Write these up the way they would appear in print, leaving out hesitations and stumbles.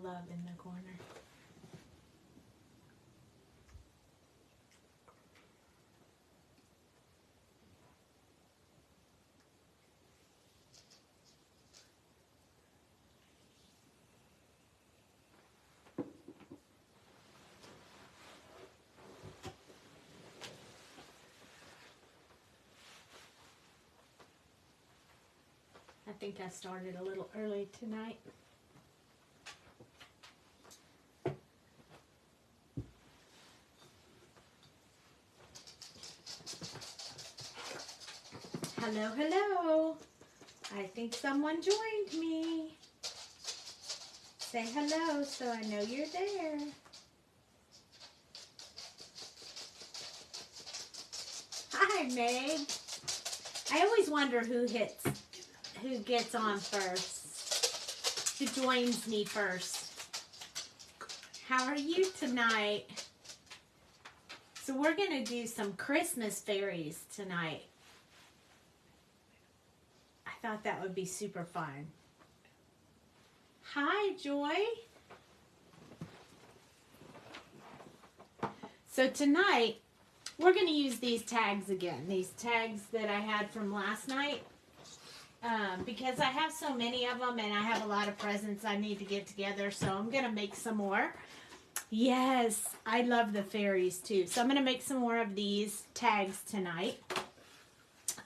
love in the corner. I think I started a little early tonight. Hello, hello. I think someone joined me. Say hello so I know you're there. Hi, Meg. I always wonder who gets on first, who joins me first. How are you tonight? So we're going to do some Christmas fairies tonight. I thought that would be super fun. Hi, Joy. So tonight, we're going to use these tags again. These tags that I had from last night. Because I have so many of them and I have a lot of presents I need to get together. So I'm going to make some more. Yes, I love the fairies too. So I'm going to make some more of these tags tonight.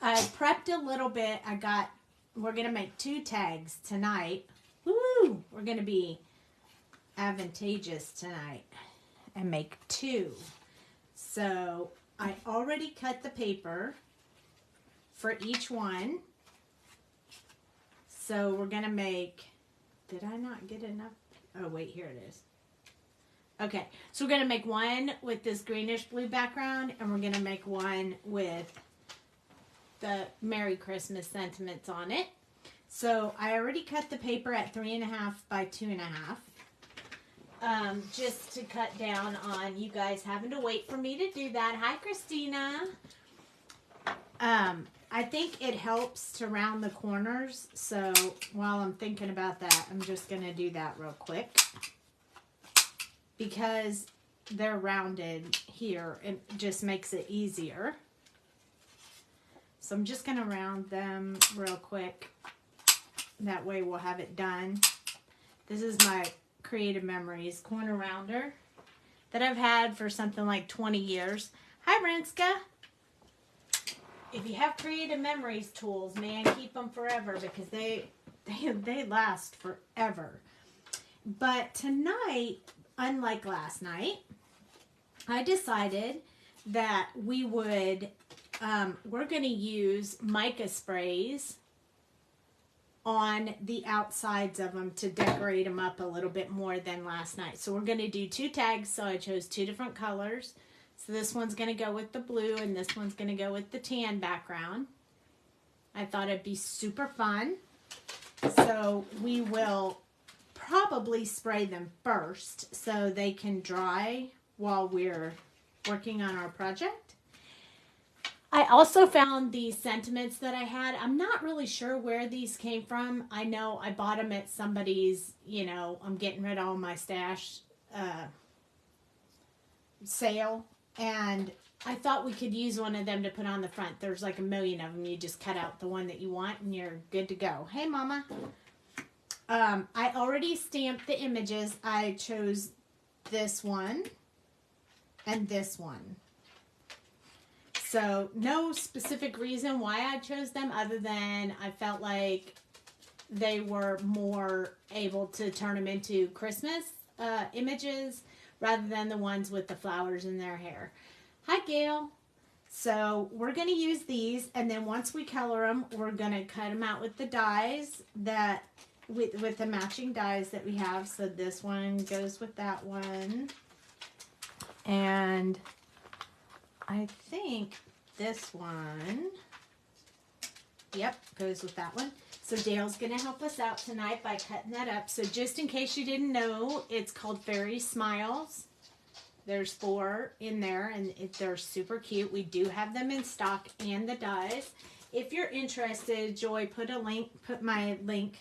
I prepped a little bit. We're going to make 2 tags tonight. Woo! We're going to be advantageous tonight and make 2. So I already cut the paper for each one. So we're going to make, did I not get enough? Oh, wait, here it is. Okay, so we're going to make one with this greenish blue background, and we're going to make one with the Merry Christmas sentiments on it. So I already cut the paper at 3.5 by 2.5. Just to cut down on you guys having to wait for me to do that. Hi, Christina. I think it helps to round the corners, so while I'm thinking about that, I'm just going to do that real quick. Because they're rounded here, it just makes it easier. So I'm just going to round them real quick. That way we'll have it done. This is my Creative Memories corner rounder that I've had for something like 20 years. Hi, Renska. If you have Creative Memories tools, man, keep them forever because they last forever. But tonight, unlike last night, I decided that we're going to use mica sprays on the outsides of them to decorate them up a little bit more than last night. So we're going to do 2 tags, so I chose 2 different colors. So this one's going to go with the blue and this one's going to go with the tan background. I thought it'd be super fun. So we will probably spray them first so they can dry while we're working on our project. I also found these sentiments that I had. I'm not really sure where these came from. I know I bought them at somebody's, I'm getting rid of all my stash sale. And I thought we could use one of them to put on the front. There's like a million of them. You just cut out the one that you want and you're good to go. Hey, Mama. I already stamped the images. I chose this one and this one. So no specific reason why I chose them other than I felt like they were more able to turn them into Christmas images rather than the ones with the flowers in their hair. Hi, Gail. So we're going to use these, and then once we color them, we're going to cut them out with the dies that with the matching dies that we have. So this one goes with that one, and I think this one, yep, goes with that one. So Dale's going to help us out tonight by cutting that up. So just in case you didn't know, it's called Fairy Smiles. There's 4 in there, and they're super cute. We do have them in stock and the dies. If you're interested, Joy, put my link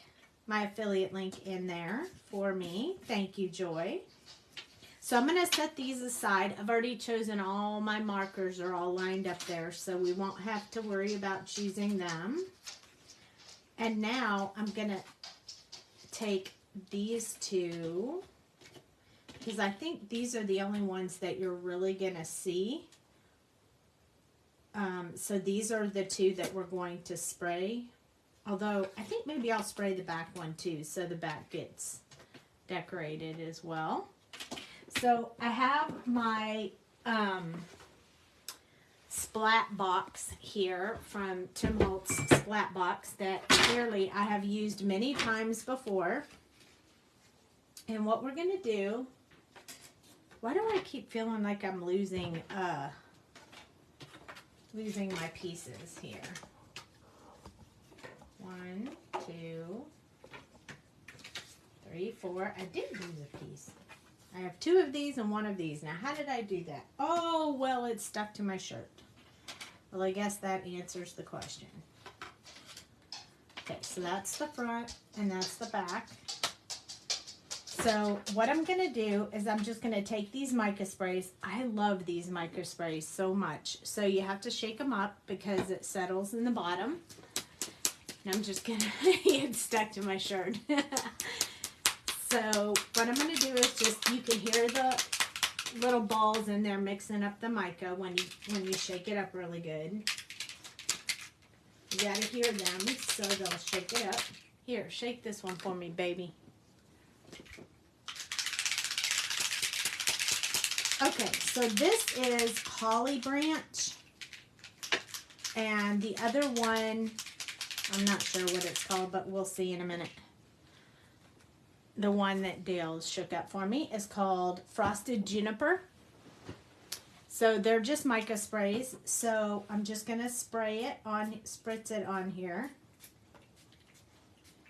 my affiliate link in there for me. Thank you, Joy. So I'm going to set these aside. I've already chosen all my markers are all lined up there, so we won't have to worry about choosing them. And now I'm going to take these two, because I think these are the only ones that you're really going to see. So these are the two that we're going to spray. Although, I think maybe I'll spray the back one too, so the back gets decorated as well. So I have my splat box here from Tim Holtz splat box that clearly I have used many times before. And what we're going to do, why do I keep feeling like I'm losing my pieces here? 1, 2, 3, 4. I did lose a piece. I have 2 of these and 1 of these. Now, how did I do that? Oh, well, it's stuck to my shirt. Well, I guess that answers the question. Okay, so that's the front and that's the back. So what I'm going to do is I'm just going to take these mica sprays. I love these mica sprays so much. So you have to shake them up because it settles in the bottom. And I'm just going to, it's stuck to my shirt. So what I'm going to do is just, you can hear the little balls in there mixing up the mica when you shake it up really good. You got to hear them so they'll shake it up. Here, shake this one for me, baby. Okay, so this is Holly Branch, and the other one, I'm not sure what it's called, but we'll see in a minute. The one that Dale shook up for me is called Frosted Juniper. So they're just mica sprays, so I'm just going to spritz it on here.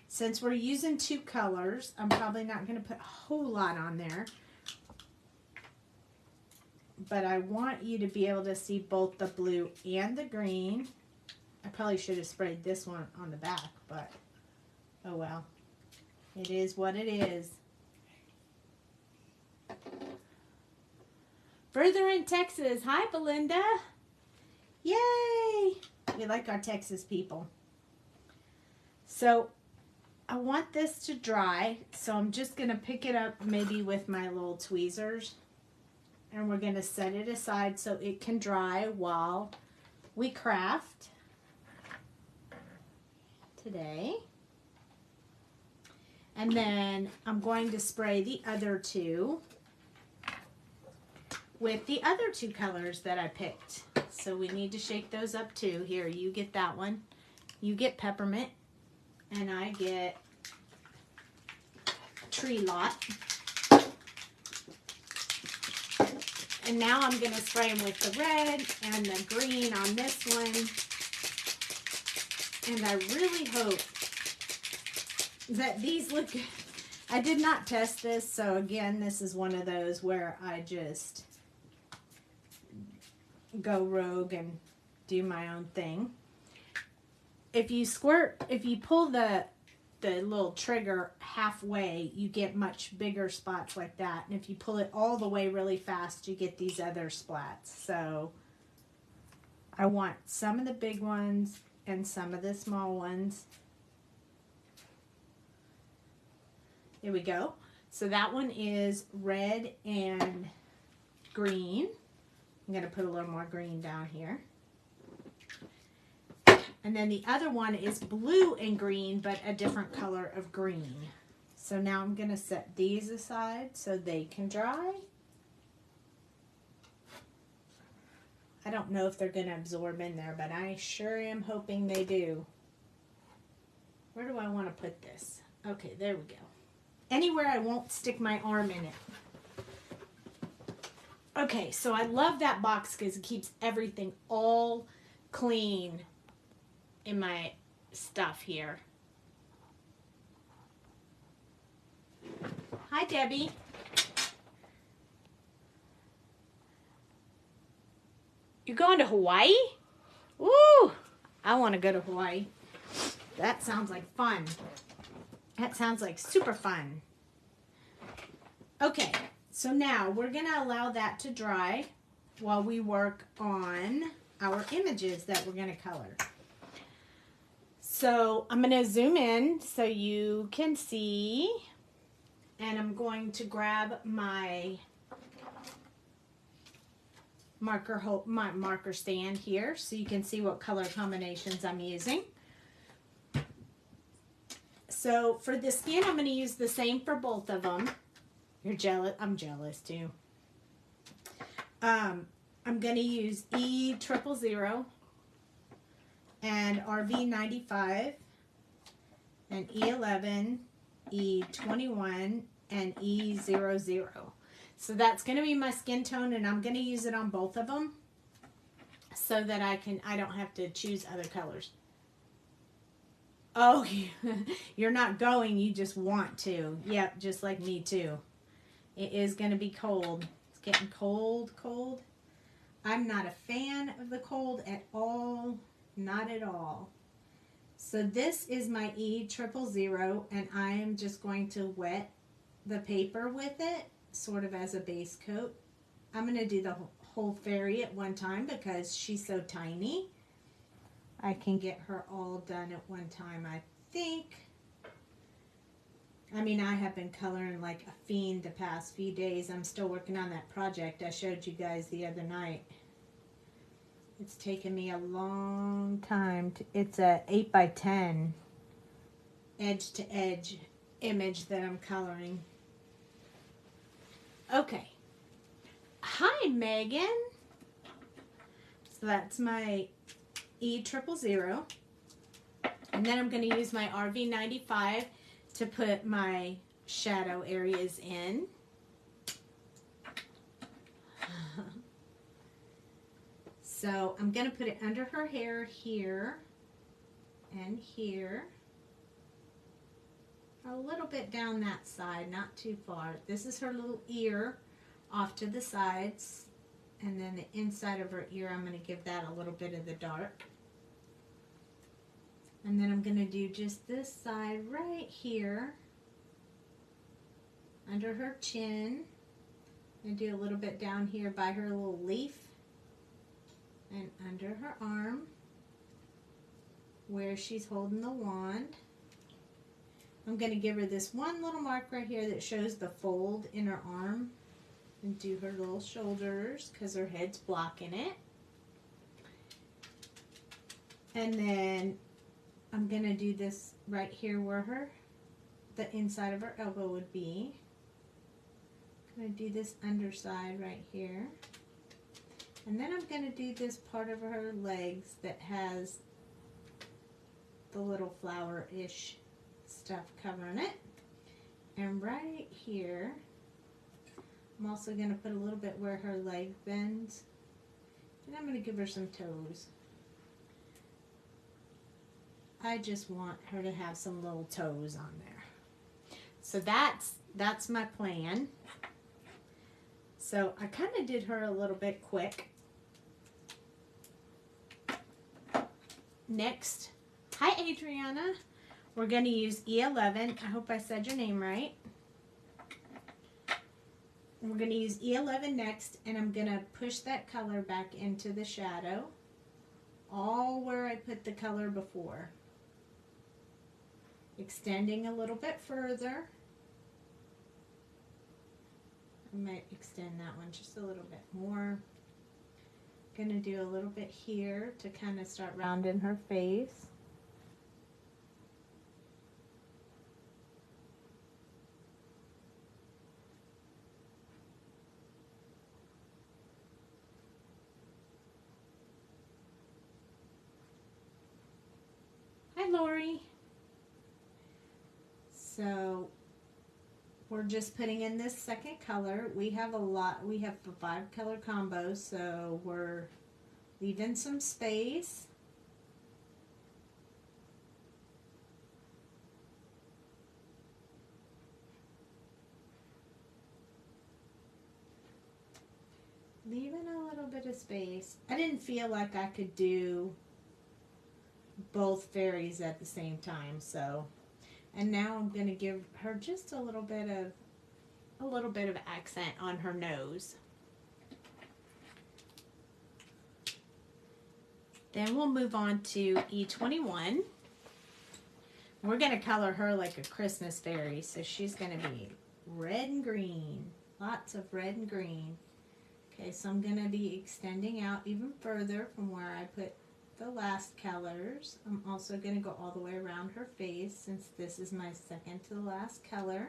Since we're using 2 colors, I'm probably not going to put a whole lot on there. But I want you to be able to see both the blue and the green. I probably should have sprayed this one on the back, but oh well. It is what it is. Further in Texas. Hi, Belinda. Yay! We like our Texas people. So I want this to dry, so I'm just going to pick it up maybe with my little tweezers. And we're going to set it aside so it can dry while we craft today. And then I'm going to spray the other 2 with the other 2 colors that I picked. So we need to shake those up too. Here, you get that one. You get peppermint. And I get tree lot. And now I'm going to spray them with the red and the green on this one. And I really hope that these look good. I did not test this, so again, this is one of those where I just go rogue and do my own thing. If you pull the little trigger halfway, you get much bigger spots like that. And if you pull it all the way really fast, you get these other splats. So I want some of the big ones and some of the small ones. There we go. So that one is red and green. I'm going to put a little more green down here. And then the other one is blue and green, but a different color of green. So now I'm going to set these aside so they can dry. I don't know if they're going to absorb in there, but I sure am hoping they do. Where do I want to put this? Okay, there we go. Anywhere I won't stick my arm in it. Okay, so I love that box because it keeps everything all clean in my stuff here. Hi, Debbie. You're going to Hawaii? Woo! I want to go to Hawaii. That sounds like fun. That sounds like super fun. Okay, so now we're going to allow that to dry while we work on our images that we're going to color. So I'm going to zoom in so you can see, and I'm going to grab my marker stand here so you can see what color combinations I'm using. So for the skin, I'm going to use the same for both of them. You're jealous? I'm jealous too. I'm going to use E000 and RV95 and E11, E21, and E00. So that's going to be my skin tone, and I'm going to use it on both of them so that I don't have to choose other colors. Oh, you're not going, you just want to. Yep, just like me too. It is going to be cold. It's getting cold. I'm not a fan of the cold at all. Not at all. So this is my E000, and I am just going to wet the paper with it, sort of as a base coat. I'm going to do the whole fairy at one time because she's so tiny. I can get her all done at one time, I think. I mean, I have been coloring like a fiend the past few days. I'm still working on that project I showed you guys the other night. It's taken me a long time. It's a 8x10 edge to edge image that I'm coloring. Okay. Hi, Megan. So that's my E000. And then I'm going to use my RV95 to put my shadow areas in. So I'm going to put it under her hair here and here. A little bit down that side, not too far. This is her little ear off to the sides. And then the inside of her ear, I'm going to give that a little bit of the dark. And then I'm going to do just this side right here under her chin. And do a little bit down here by her little leaf. And under her arm where she's holding the wand. I'm going to give her this one little mark right here that shows the fold in her arm. And do her little shoulders because her head's blocking it. And then I'm going to do this right here where the inside of her elbow would be. I'm going to do this underside right here. And then I'm going to do this part of her legs that has the little flower-ish stuff covering it. And right here, I'm also going to put a little bit where her leg bends. And I'm going to give her some toes. I just want her to have some little toes on there. So that's my plan. So I kind of did her a little bit quick. Next, hi Adriana. We're going to use E11. I hope I said your name right. We're going to use E11 next, and I'm going to push that color back into the shadow, all where I put the color before. Extending a little bit further. I might extend that one just a little bit more. Going to do a little bit here to kind of start rounding her face. Hi, Lori. So we're just putting in this second color. We have we have a 5-color combo, so we're leaving some space. Leaving a little bit of space. I didn't feel like I could do both fairies at the same time, so. And now I'm going to give her just a little bit of accent on her nose. Then we'll move on to E21. We're going to color her like a Christmas fairy, so she's going to be red and green. Lots of red and green. Okay, so I'm going to be extending out even further from where I put the last colors. I'm also going to go all the way around her face since this is my second to the last color.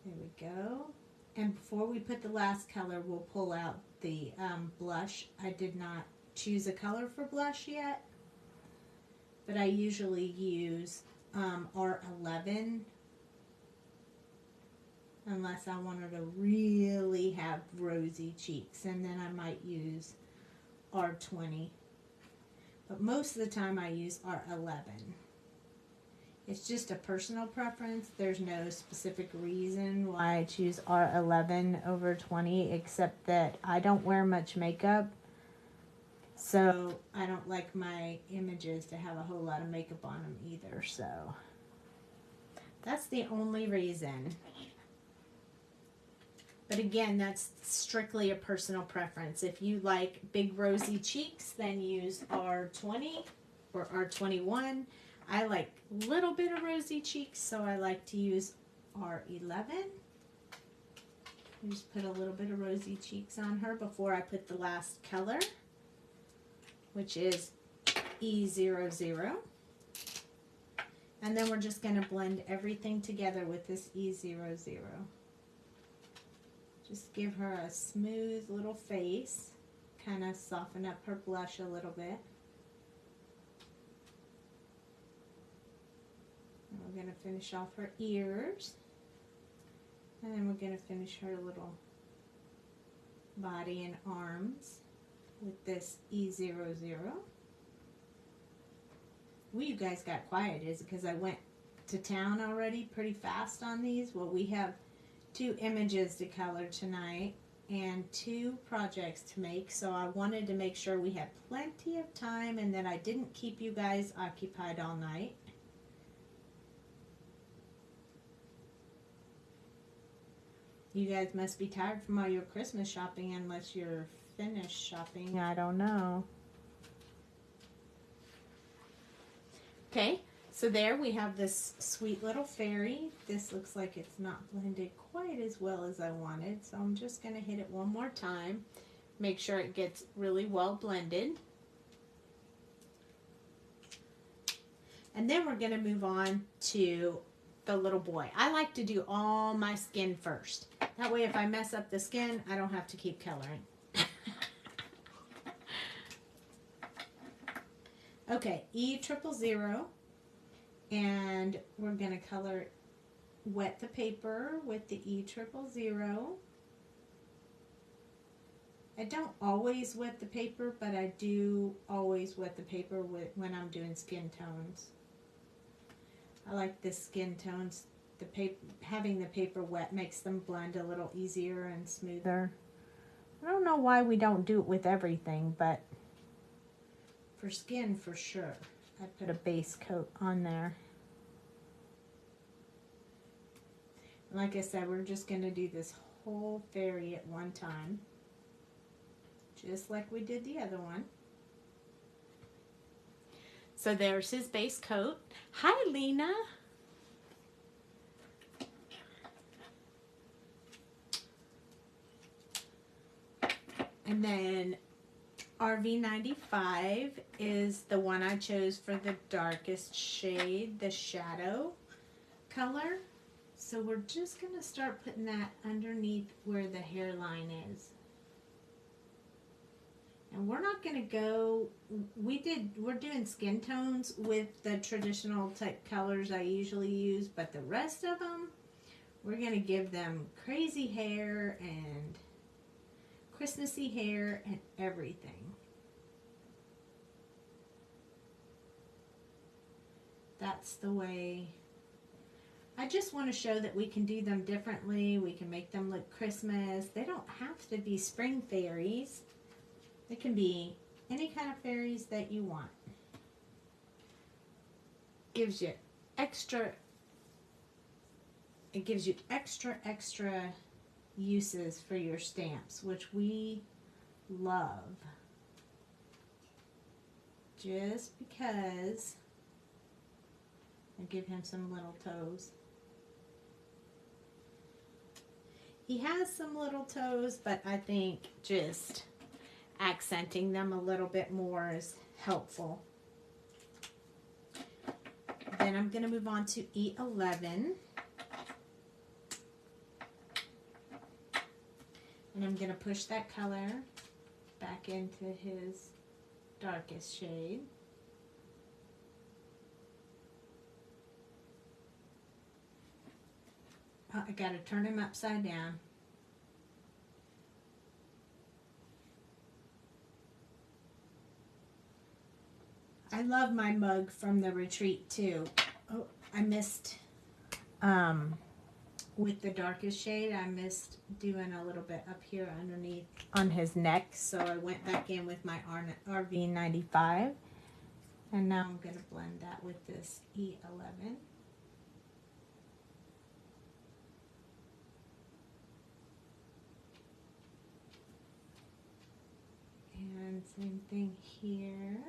There we go. And before we put the last color, we'll pull out the blush. I did not choose a color for blush yet, but I usually use R11 unless I want her to really have rosy cheeks, and then I might use R20. But most of the time I use R11. It's just a personal preference. There's no specific reason why I choose R11 over 20, except that I don't wear much makeup, so I don't like my images to have a whole lot of makeup on them either, so that's the only reason. But again, that's strictly a personal preference. If you like big rosy cheeks, then use R20 or R21. I like a little bit of rosy cheeks, so I like to use R11. Just put a little bit of rosy cheeks on her before I put the last color, which is E00. And then we're just going to blend everything together with this E00. Just give her a smooth little face, kind of soften up her blush a little bit. And we're going to finish off her ears. And then we're going to finish her little body and arms with this E00. Well, you guys got quiet. Is it because I went to town already pretty fast on these? Well, we have 2 images to color tonight and 2 projects to make, so I wanted to make sure we had plenty of time and that I didn't keep you guys occupied all night. You guys must be tired from all your Christmas shopping unless you're finished shopping. I don't know. Okay. So there we have this sweet little fairy. This looks like it's not blended quite as well as I wanted, so I'm just going to hit it one more time. Make sure it gets really well blended. And then we're going to move on to the little boy. I like to do all my skin first. That way if I mess up the skin, I don't have to keep coloring. Okay, E00. And we're going to color, wet the paper with the E00. I don't always wet the paper, but I do always wet the paper when I'm doing skin tones. I like the skin tones. Having the paper wet makes them blend a little easier and smoother. I don't know why we don't do it with everything, but for skin for sure. I put a base coat on there. Like I said, we're just going to do this whole fairy at one time, just like we did the other one. So there's his base coat. Hi, Lena. And then RV95 is the one I chose for the darkest shade, the shadow color. So we're just going to start putting that underneath where the hairline is. And we're not going to go, we're doing skin tones with the traditional type colors I usually use, but the rest of them, we're going to give them crazy hair and Christmassy hair and everything. That's the way. I just want to show that we can do them differently. We can make them look Christmas. They don't have to be spring fairies. They can be any kind of fairies that you want. gives you extra, extra uses for your stamps, which we love. Just because I give him some little toes. He has some little toes, but I think just accenting them a little bit more is helpful. Then I'm going to move on to E11. And I'm going to push that color back into his darkest shade. Oh, I got to turn him upside down. I love my mug from the retreat too. Oh, I missed, with the darkest shade, I missed doing a little bit up here underneath on his neck. So I went back in with my RV95. And now I'm going to blend that with this E11. And same thing here.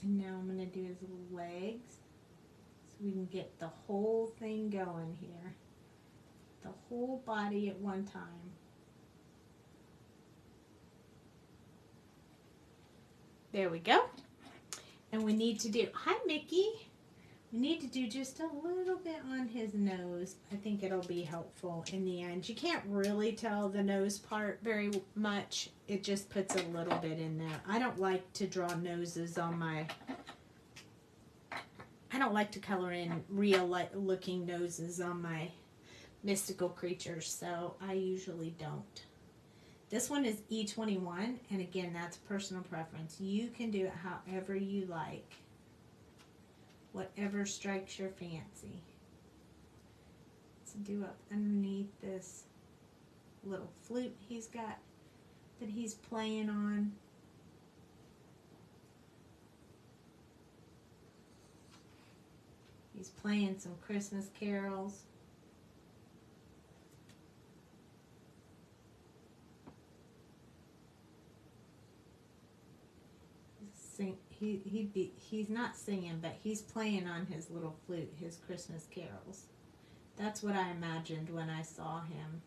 And now I'm going to do his little legs so we can get the whole thing going here. The whole body at one time. There we go. And we need to do, hi Mickey. We need to do just a little bit on his nose. I think it'll be helpful in the end. You can't really tell the nose part very much. It just puts a little bit in there. I don't like to draw noses on my, I don't like to color in real looking noses on my mystical creatures, so I usually don't. This one is E21, and again, that's personal preference. You can do it however you like. Whatever strikes your fancy. Let's do up underneath this little flute he's got that he's playing on. He's playing some Christmas carols. He's not singing, but he's playing on his little flute, his Christmas carols. That's what I imagined when I saw him.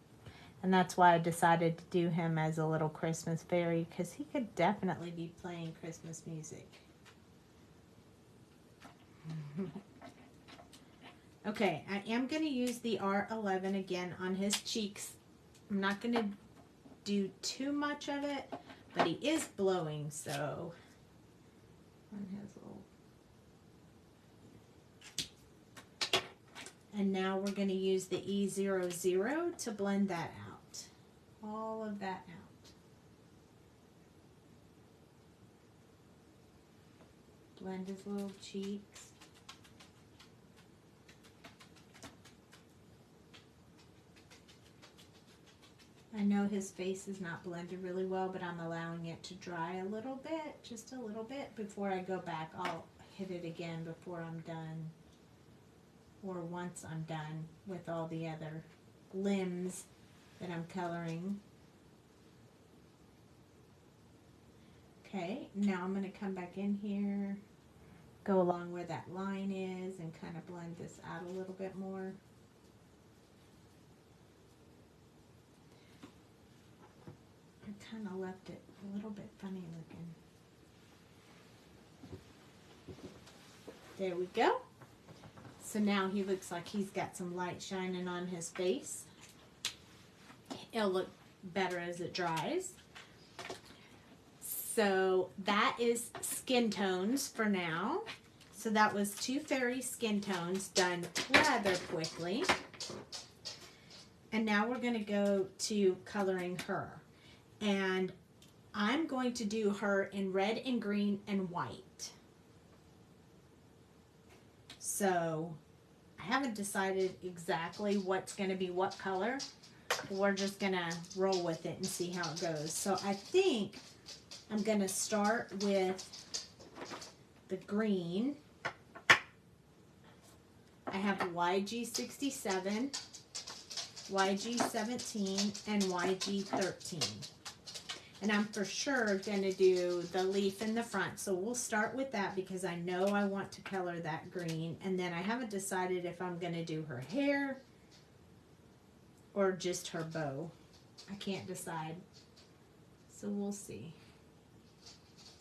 And that's why I decided to do him as a little Christmas fairy, because he could definitely be playing Christmas music. Okay, I am going to use the R11 again on his cheeks. I'm not going to do too much of it, but he is blowing, so... on his little. And now we're going to use the E00 to blend that out. All of that out. Blend his little cheeks. I know his face is not blended really well, but I'm allowing it to dry a little bit, just a little bit. Before I go back, I'll hit it again before I'm done, or once I'm done with all the other limbs that I'm coloring. Okay, now I'm going to come back in here, go along where that line is, and kind of blend this out a little bit more. I kind of left it a little bit funny looking. There we go. So now he looks like he's got some light shining on his face. It'll look better as it dries. So that is skin tones for now. So that was 2 fairy skin tones done rather quickly. And now we're going to go to coloring her. And I'm going to do her in red and green and white. So I haven't decided exactly what's going to be what color, we're just gonna roll with it and see how it goes. So I think I'm gonna start with the green. I have YG67, YG17, and YG13. And I'm for sure going to do the leaf in the front. So we'll start with that because I know I want to color that green. And then I haven't decided if I'm going to do her hair or just her bow. I can't decide. So we'll see.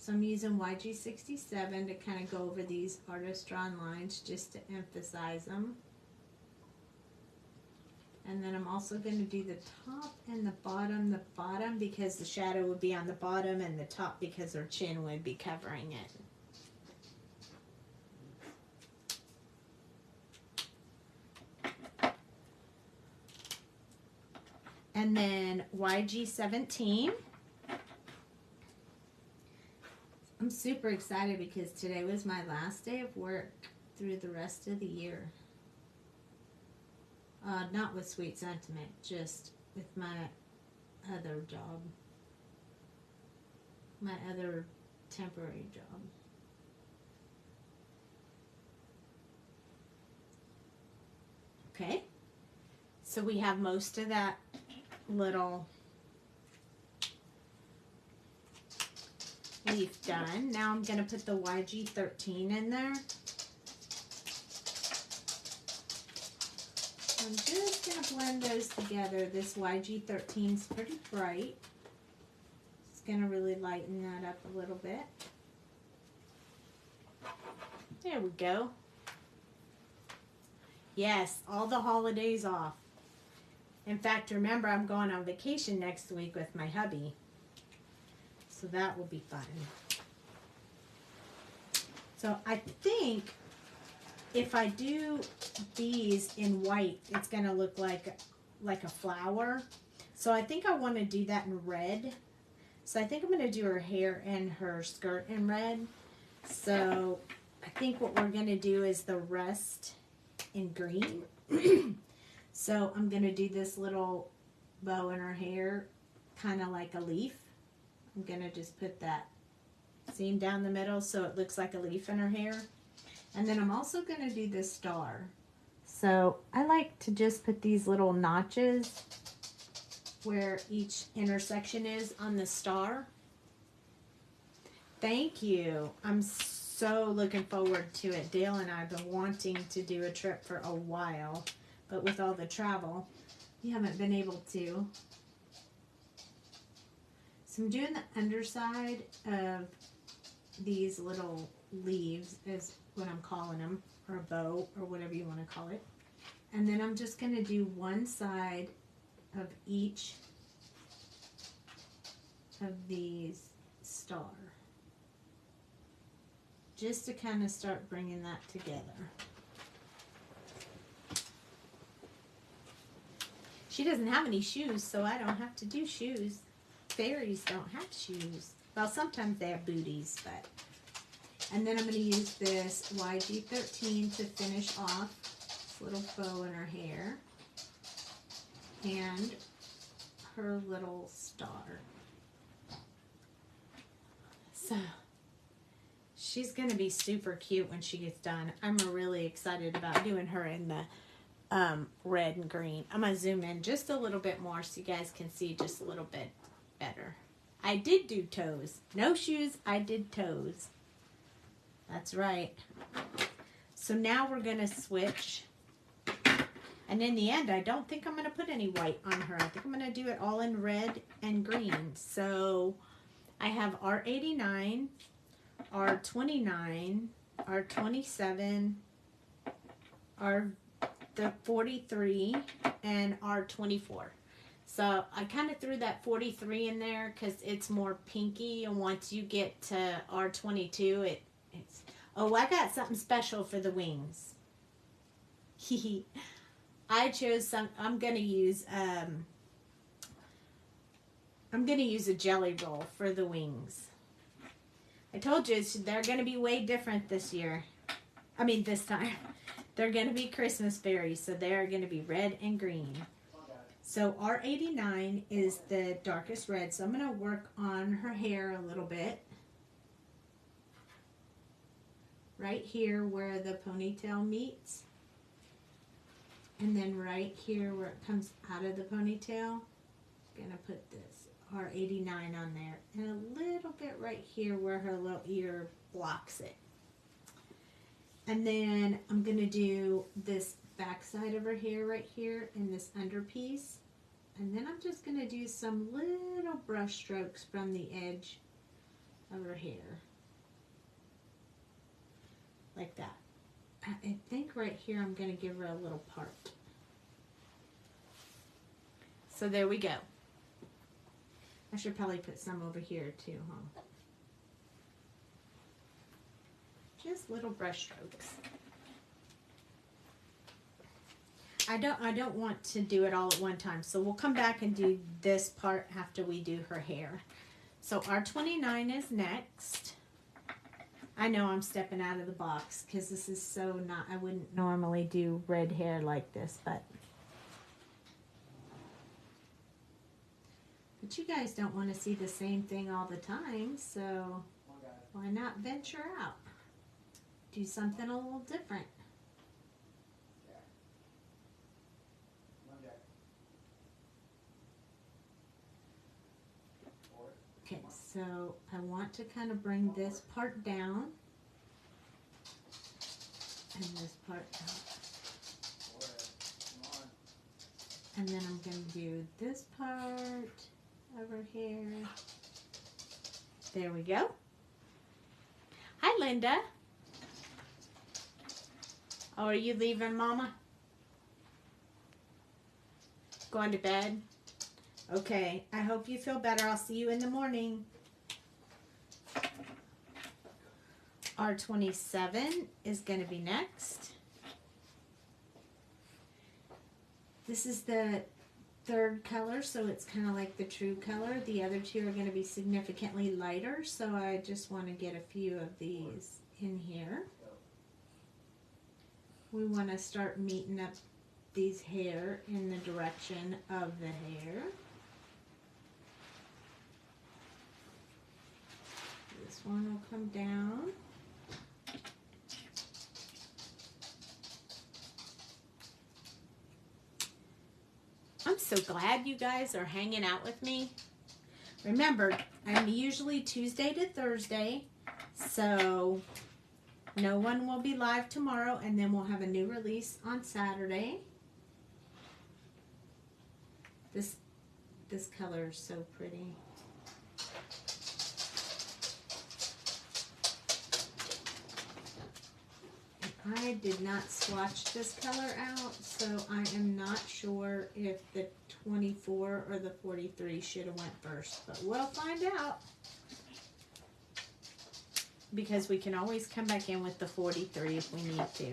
So I'm using YG67 to kind of go over these artist drawn lines just to emphasize them. And then I'm also going to do the top and the bottom because the shadow would be on the bottom, and the top because her chin would be covering it. And then YG17. I'm super excited because today was my last day of work through the rest of the year. Not with Sweet Sentiment, just with my other job. My other temporary job. Okay. So we have most of that little leaf done. Now I'm going to put the YG13 in there. I'm just going to blend those together. This YG13 is pretty bright. It's going to really lighten that up a little bit. There we go. Yes, all the holidays off. In fact, remember, I'm going on vacation next week with my hubby. So that will be fun. So I think if I do these in white, it's going to look like a flower. So I think I want to do that in red. So I think I'm going to do her hair and her skirt in red. So I think what we're going to do is the rest in green. So I'm going to do this little bow in her hair, kind of like a leaf. I'm going to just put that seam down the middle so it looks like a leaf in her hair. And then I'm also going to do this star. So I like to just put these little notches where each intersection is on the star. Thank you. I'm so looking forward to it. Dale and I have been wanting to do a trip for a while, but with all the travel, we haven't been able to. So I'm doing the underside of these little leaves, is what I'm calling them, or a bow, or whatever you want to call it. And then I'm just going to do one side of each of these star, just to kind of start bringing that together. She doesn't have any shoes, so I don't have to do shoes. Fairies don't have shoes. Well, sometimes they have booties, but. And then I'm going to use this YG13 to finish off this little bow in her hair and her little star. So she's going to be super cute when she gets done. I'm really excited about doing her in the red and green. I'm going to zoom in just a little bit more so you guys can see just a little bit better. I did do toes. No shoes, I did toes. That's right. So now we're going to switch. And in the end, I don't think I'm going to put any white on her. I think I'm going to do it all in red and green. So I have R89, R29, R27, the 43, and R24. So I kind of threw that 43 in there because it's more pinky, and once you get to R22, it's... Oh, I got something special for the wings. I chose some... I'm gonna use a jelly roll for the wings. I told you they're gonna be way different this year. I mean this time. They're gonna be Christmas berries, so they're gonna be red and green. So R89 is the darkest red. So I'm going to work on her hair a little bit. Right here where the ponytail meets. And then right here where it comes out of the ponytail. I'm going to put this R89 on there. And a little bit right here where her little ear blocks it. And then I'm going to do this back side of her hair right here in this under piece. And then I'm just going to do some little brush strokes from the edge of her hair. Like that. I think right here I'm going to give her a little part. So there we go. I should probably put some over here too, huh? Just little brush strokes. I don't want to do it all at one time, so we'll come back and do this part after we do her hair. So R29 is next. I know I'm stepping out of the box because this is so not, I wouldn't normally do red hair like this, but you guys don't want to see the same thing all the time, so why not venture out? Do something a little different. Okay, so I want to kind of bring this part down and this part out. And then I'm going to do this part over here. There we go. Hi, Linda. Oh, are you leaving, Mama? Going to bed? Okay, I hope you feel better. I'll see you in the morning. R27 is going to be next. This is the third color, so it's kind of like the true color. The other two are going to be significantly lighter, so I just want to get a few of these in here. We want to start meeting up these hair in the direction of the hair. This one will come down. I'm so glad you guys are hanging out with me. Remember, I'm usually Tuesday to Thursday, so no one will be live tomorrow, and then we'll have a new release on Saturday. This color is so pretty. I did not swatch this color out, so I am not sure if the 24 or the 43 should have went first, but we'll find out. Because we can always come back in with the 43 if we need to.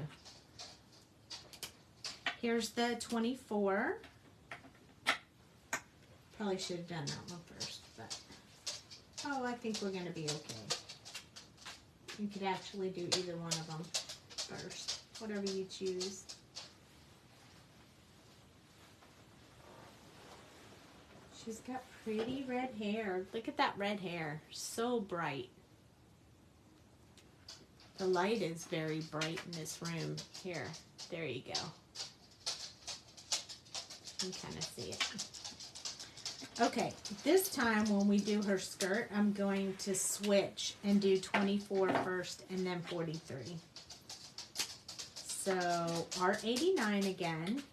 Here's the 24. Probably should have done that one first, but oh, I think we're going to be okay. You could actually do either one of them first, whatever you choose. She's got pretty red hair. Look at that red hair. So bright. The light is very bright in this room. Here, there you go. You can kind of see it. Okay, this time when we do her skirt, I'm going to switch and do 24 first and then 43. So R89 again.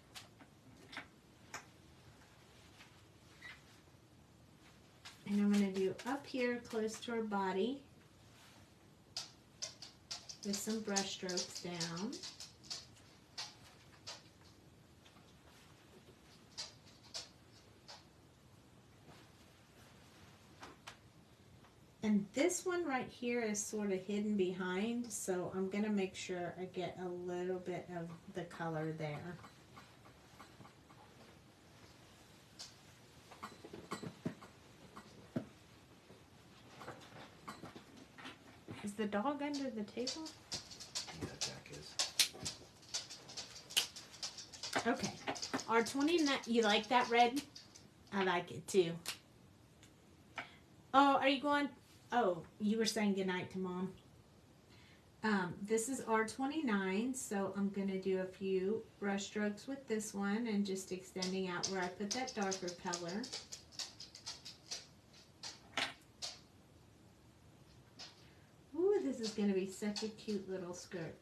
And I'm going to do up here close to her body with some brush strokes down. And this one right here is sort of hidden behind, so I'm going to make sure I get a little bit of the color there. Is the dog under the table? Yeah, Jack is. Okay. R29, you like that red? I like it too. Oh, are you going? Oh, you were saying goodnight to Mom. This is R29, so I'm going to do a few brush strokes with this one and just extending out where I put that darker color. Ooh, this is going to be such a cute little skirt.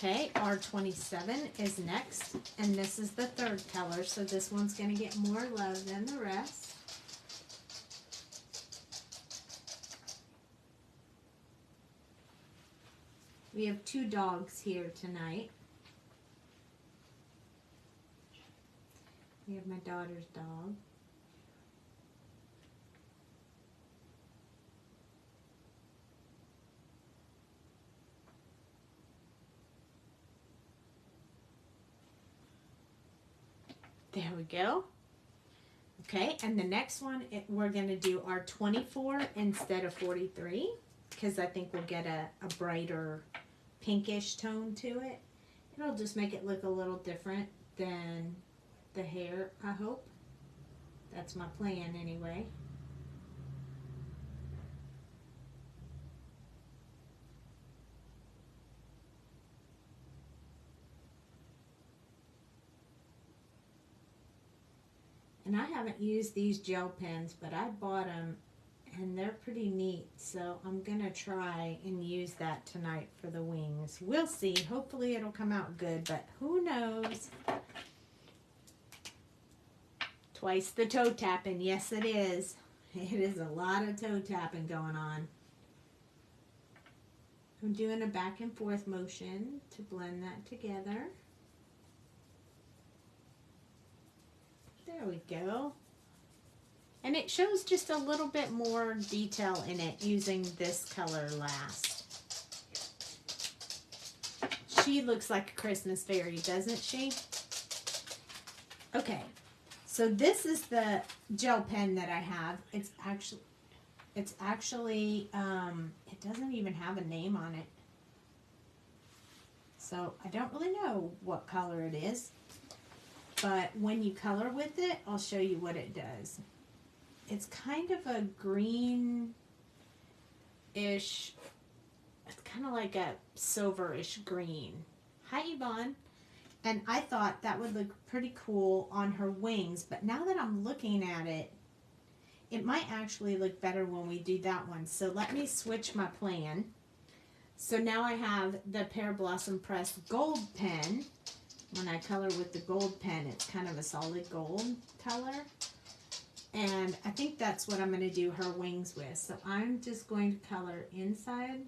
Okay, R27 is next, and this is the third color, so this one's going to get more love than the rest. We have two dogs here tonight. We have my daughter's dog. There we go. Okay, and the next one, we're going to do our 24 instead of 43, because I think we'll get a brighter pinkish tone to it. It'll just make it look a little different than the hair, I hope. That's my plan anyway. And I haven't used these gel pens, but I bought them and they're pretty neat. So I'm going to try and use that tonight for the wings. We'll see. Hopefully it'll come out good, but who knows? Twice the toe tapping. Yes, it is. It is a lot of toe tapping going on. I'm doing a back and forth motion to blend that together. There we go. And it shows just a little bit more detail in it using this color last. She looks like a Christmas fairy, doesn't she? Okay, so this is the gel pen that I have. It's actually, it doesn't even have a name on it. So I don't really know what color it is. But when you color with it, I'll show you what it does. It's kind of a greenish, it's kind of like a silverish green. Hi, Yvonne. And I thought that would look pretty cool on her wings, but now that I'm looking at it, it might actually look better when we do that one. So let me switch my plan. So now I have the Pear Blossom Press Gold pen. When I color with the gold pen, it's kind of a solid gold color. And I think that's what I'm going to do her wings with. So I'm just going to color inside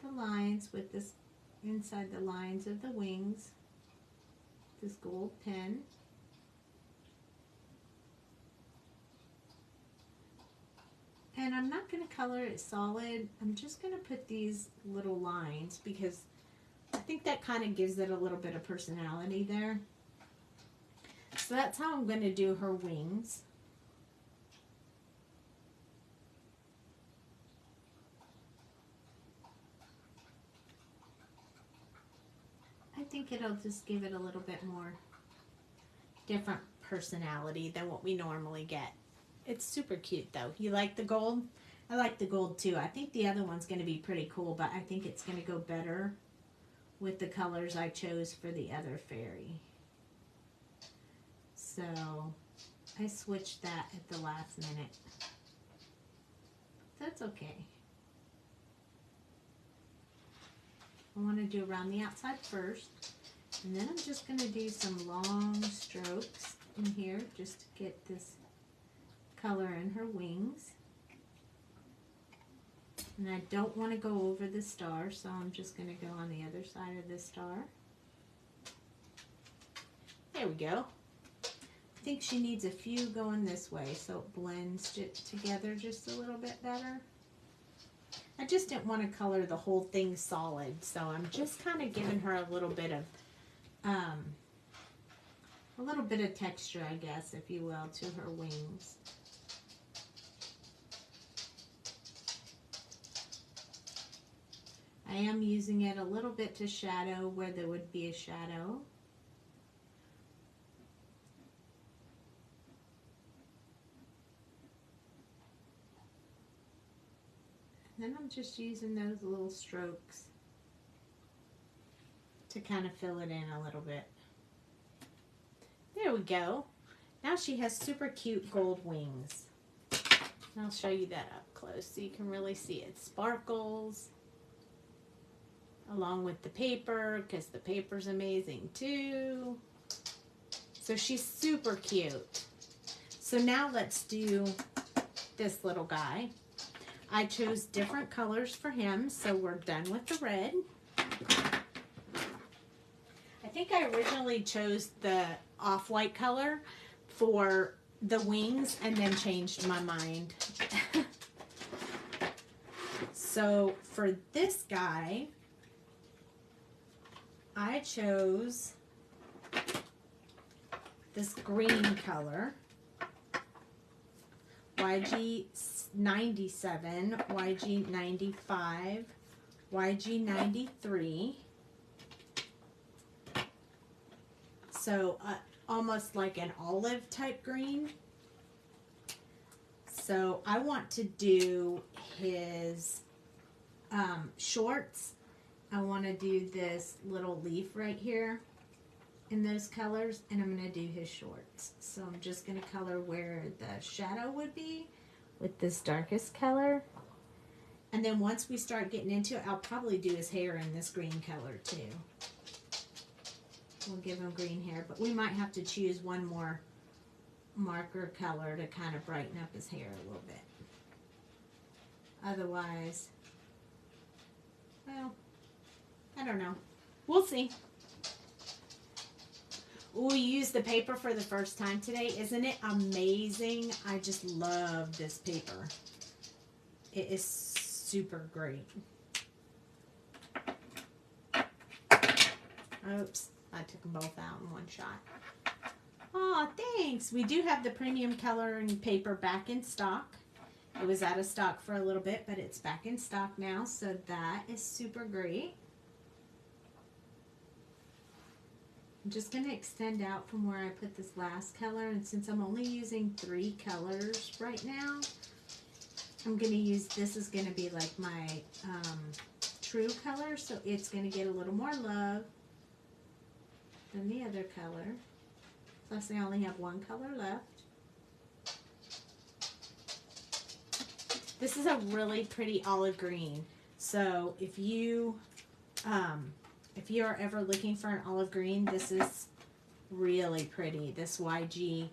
the lines with this, inside the lines of the wings, this gold pen. And I'm not going to color it solid. I'm just going to put these little lines because I think that kind of gives it a little bit of personality there. So that's how I'm going to do her wings. I think it'll just give it a little bit more different personality than what we normally get. It's super cute though. You like the gold? I like the gold too. I think the other one's going to be pretty cool, but I think it's going to go better with the colors I chose for the other fairy. So I switched that at the last minute. That's okay. I want to do around the outside first, and then I'm just going to do some long strokes in here just to get this color in her wings. And I don't want to go over the star, so I'm just going to go on the other side of the star. There we go. I think she needs a few going this way so it blends it together just a little bit better. I just didn't want to color the whole thing solid, so I'm just kind of giving her a little bit of a little bit of texture, I guess, if you will, to her wings. I am using it a little bit to shadow where there would be a shadow. And then I'm just using those little strokes to kind of fill it in a little bit. There we go. Now she has super cute gold wings. And I'll show you that up close so you can really see it. Sparkles along with the paper, because the paper's amazing too. So she's super cute. So now let's do this little guy. I chose different colors for him, so we're done with the red. I think I originally chose the off-white color for the wings and then changed my mind. So for this guy, I chose this green color, YG 97, YG 95, YG 93. So almost like an olive type green. So I want to do his shorts. I want to do this little leaf right here in those colors, and I'm going to do his shorts. So I'm just going to color where the shadow would be with this darkest color. And then once we start getting into it, I'll probably do his hair in this green color too. We'll give him green hair, but we might have to choose one more marker color to kind of brighten up his hair a little bit. Otherwise, well, I don't know. We'll see. We used the paper for the first time today. Isn't it amazing? I just love this paper. It is super great. Oops, I took them both out in one shot. Oh, thanks. We do have the premium coloring paper back in stock. It was out of stock for a little bit, but it's back in stock now, so that is super great. I'm just going to extend out from where I put this last color, and since I'm only using 3 colors right now, I'm going to use, this is going to be like my true color, so it's going to get a little more love than the other color. Plus I only have 1 color left. This is a really pretty olive green, so if you are ever looking for an olive green, this is really pretty. This YG,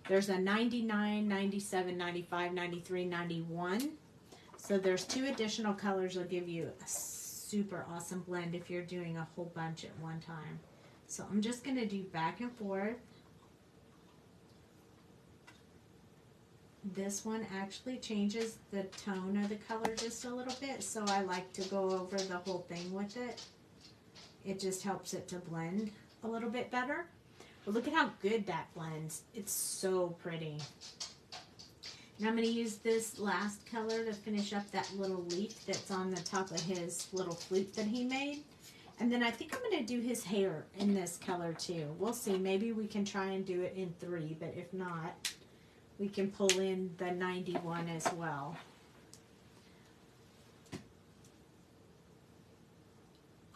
there's a 99, 97, 95, 93, 91. So there's 2 additional colors that'll give you a super awesome blend if you're doing a whole bunch at one time. So I'm just going to do back and forth. This one actually changes the tone of the color just a little bit, so I like to go over the whole thing with it. It just helps it to blend a little bit better. But look at how good that blends. It's so pretty. And I'm going to use this last color to finish up that little leaf that's on the top of his little flute that he made. And then I think I'm going to do his hair in this color too. We'll see. Maybe we can try and do it in 3, but if not, we can pull in the 91 as well.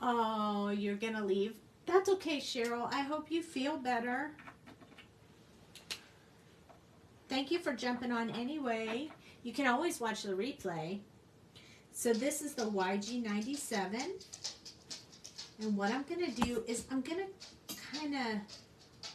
Oh, you're going to leave? That's okay, Cheryl. I hope you feel better. Thank you for jumping on anyway. You can always watch the replay. So this is the YG97. And what I'm going to do is I'm going to kind of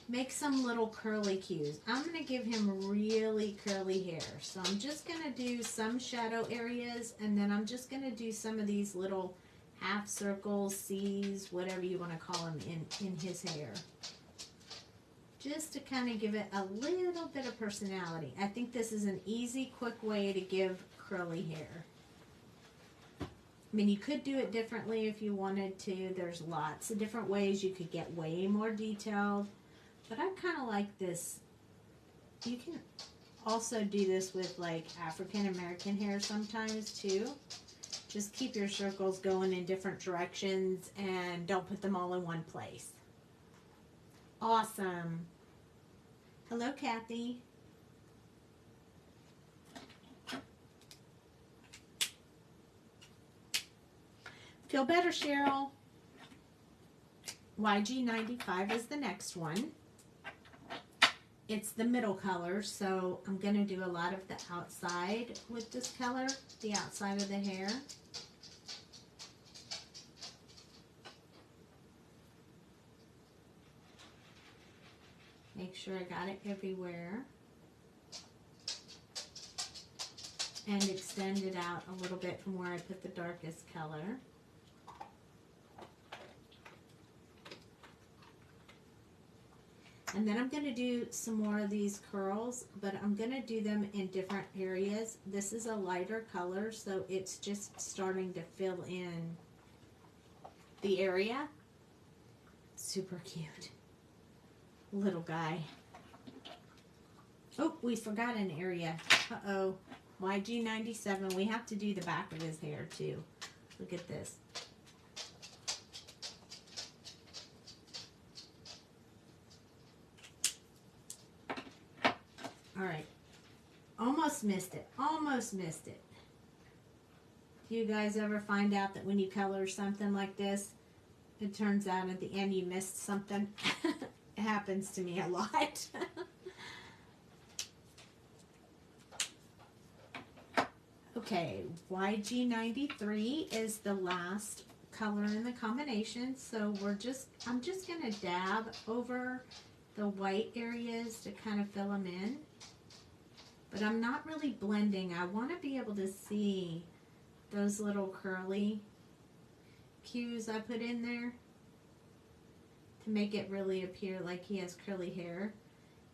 make some little curly cues. I'm going to give him really curly hair. So I'm just going to do some shadow areas, and then I'm just going to do some of these little half circles, C's, whatever you want to call them in his hair. Just to kind of give it a little bit of personality. I think this is an easy, quick way to give curly hair. I mean, you could do it differently if you wanted to. There's lots of different ways you could get way more detailed. But I kind of like this. You can also do this with like African American hair sometimes too. Just keep your circles going in different directions and don't put them all in one place. Awesome. Hello, Kathy. Feel better, Cheryl. YG95 is the next one. It's the middle color, so I'm going to do a lot of the outside with this color, the outside of the hair. Make sure I got it everywhere. And extend it out a little bit from where I put the darkest color. And then I'm going to do some more of these curls, but I'm going to do them in different areas. This is a lighter color, so it's just starting to fill in the area. Super cute. Little guy. Oh, we forgot an area. Uh-oh. YG97. We have to do the back of his hair, too. Look at this. All right, almost missed it, almost missed it. Do you guys ever find out that when you color something like this, it turns out at the end you missed something? It happens to me a lot. Okay, YG93 is the last color in the combination, so I'm just gonna dab over the white areas to kind of fill them in. But I'm not really blending. I want to be able to see those little curly cues I put in there to make it really appear like he has curly hair.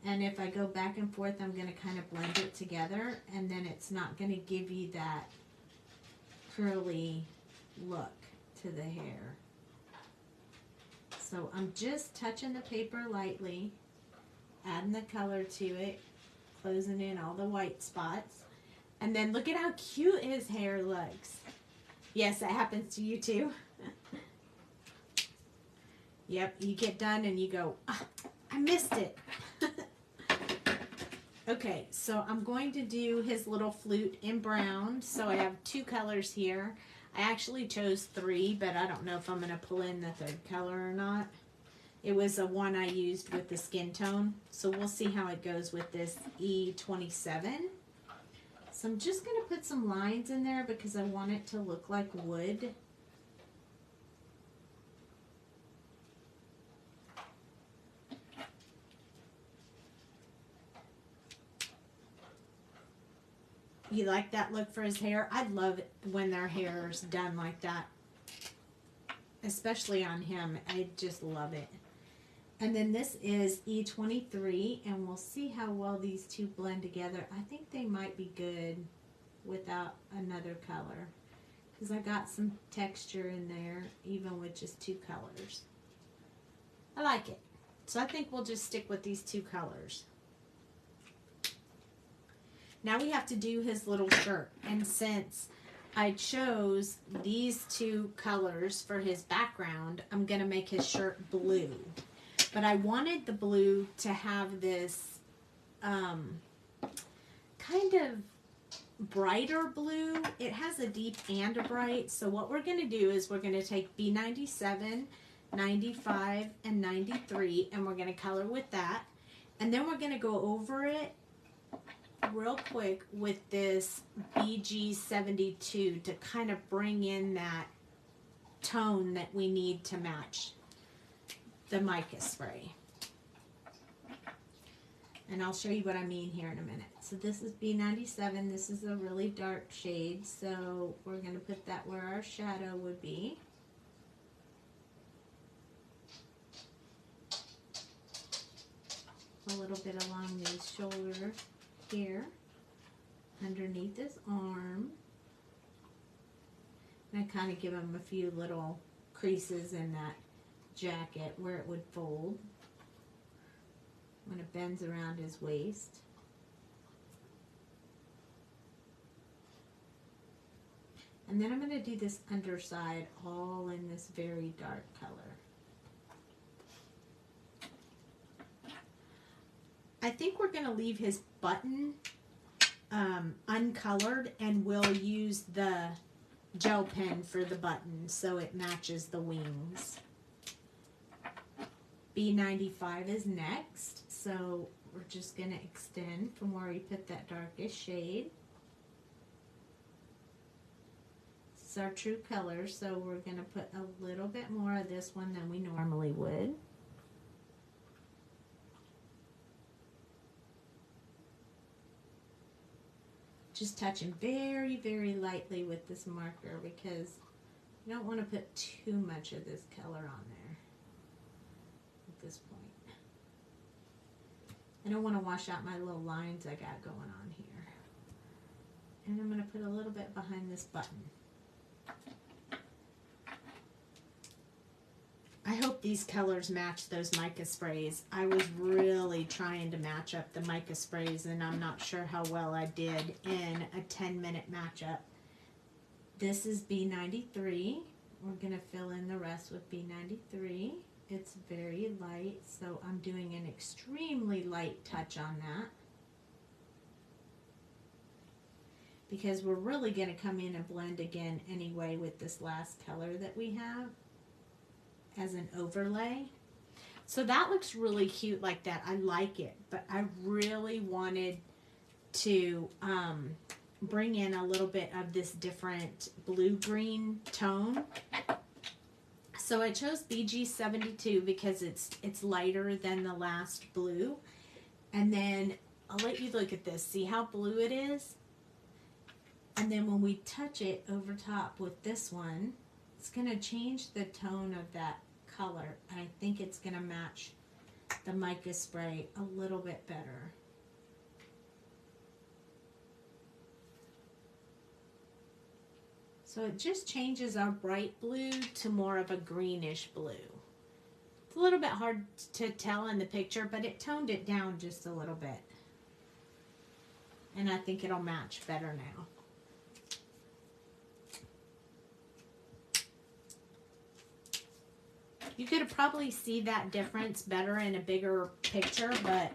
And if I go back and forth, I'm going to kind of blend it together, and then it's not going to give you that curly look to the hair. So I'm just touching the paper lightly, adding the color to it, closing in all the white spots. And then look at how cute his hair looks. Yes, that happens to you too. Yep, you get done and you go, ah, I missed it. Okay, so I'm going to do his little flute in brown. So I have two colors here. I actually chose 3, but I don't know if I'm going to pull in the third color or not. It was a one I used with the skin tone. So we'll see how it goes with this E27. So I'm just going to put some lines in there because I want it to look like wood. You like that look for his hair? I love it when their hair is done like that. Especially on him. I just love it. And then this is E23, and we'll see how well these two blend together. I think they might be good without another color, because I got some texture in there, even with just 2 colors. I like it. So I think we'll just stick with these 2 colors. Now we have to do his little shirt, and since I chose these 2 colors for his background, I'm going to make his shirt blue. But I wanted the blue to have this kind of brighter blue. It has a deep and a bright. So what we're going to do is we're going to take B97, 95, and 93, and we're going to color with that. And then we're going to go over it real quick with this BG72 to kind of bring in that tone that we need to match the mica spray. And I'll show you what I mean here in a minute. So this is B97. This is a really dark shade, so we're going to put that where our shadow would be. A little bit along these shoulders here, underneath his arm. And I kind of give him a few little creases in that jacket where it would fold. when it bends around his waist. And then I'm going to do this underside all in this very dark color. I think we're going to leave his button uncolored, and we'll use the gel pen for the button so it matches the wings. B95 is next, so we're just going to extend from where we put that darkest shade. This is our true color, so we're going to put a little bit more of this one than we normally would. Just touching very, very lightly with this marker because you don't want to put too much of this color on there at this point. I don't want to wash out my little lines I got going on here. And I'm going to put a little bit behind this button. I hope these colors match those mica sprays. I was really trying to match up the mica sprays, and I'm not sure how well I did in a 10-minute matchup. This is B93. We're going to fill in the rest with B93. It's very light, so I'm doing an extremely light touch on that, because we're really going to come in and blend again anyway with this last color that we have as an overlay. So that looks really cute like that. I like it, but I really wanted to bring in a little bit of this different blue-green tone. So I chose BG72 because it's lighter than the last blue. And then I'll let you look at this. See how blue it is? And then when we touch it over top with this one, it's going to change the tone of that color. I think it's going to match the mica spray a little bit better. So it just changes our bright blue to more of a greenish blue. It's a little bit hard to tell in the picture, but it toned it down just a little bit. And I think it'll match better now. You could probably see that difference better in a bigger picture, but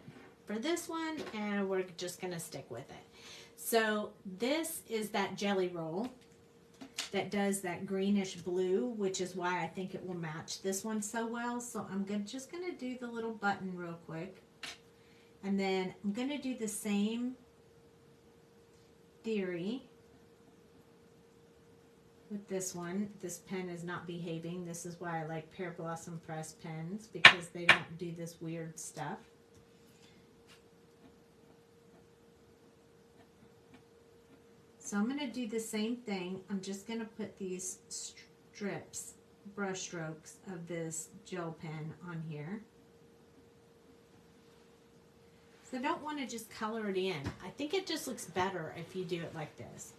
for this one, we're just going to stick with it. So this is that jelly roll that does that greenish blue, which is why I think it will match this one so well. So I'm just going to do the little button real quick. And then I'm going to do the same theory with this one. This pen is not behaving. This is why I like Pear Blossom Press pens, because they don't do this weird stuff. So I'm going to do the same thing. I'm just going to put these strips, brush strokes of this gel pen on here. So I don't want to just color it in. I think it just looks better if you do it like this.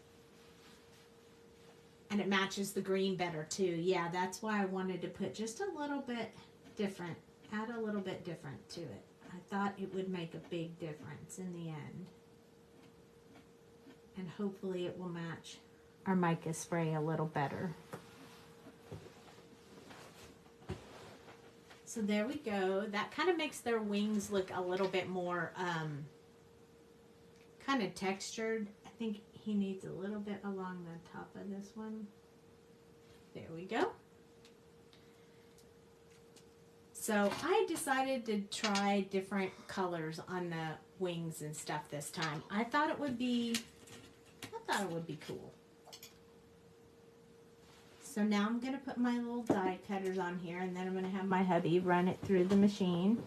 And it matches the green better too. Yeah, that's why I wanted to put just a little bit different, add a little bit different to it. I thought it would make a big difference in the end. And hopefully it will match our mica spray a little better. So there we go. That kind of makes their wings look a little bit more kind of textured. I think he needs a little bit along the top of this one. There we go. So I decided to try different colors on the wings and stuff this time. I thought it would be cool. So now I'm going to put my little die cutters on here, and then I'm going to have my hubby run it through the machine.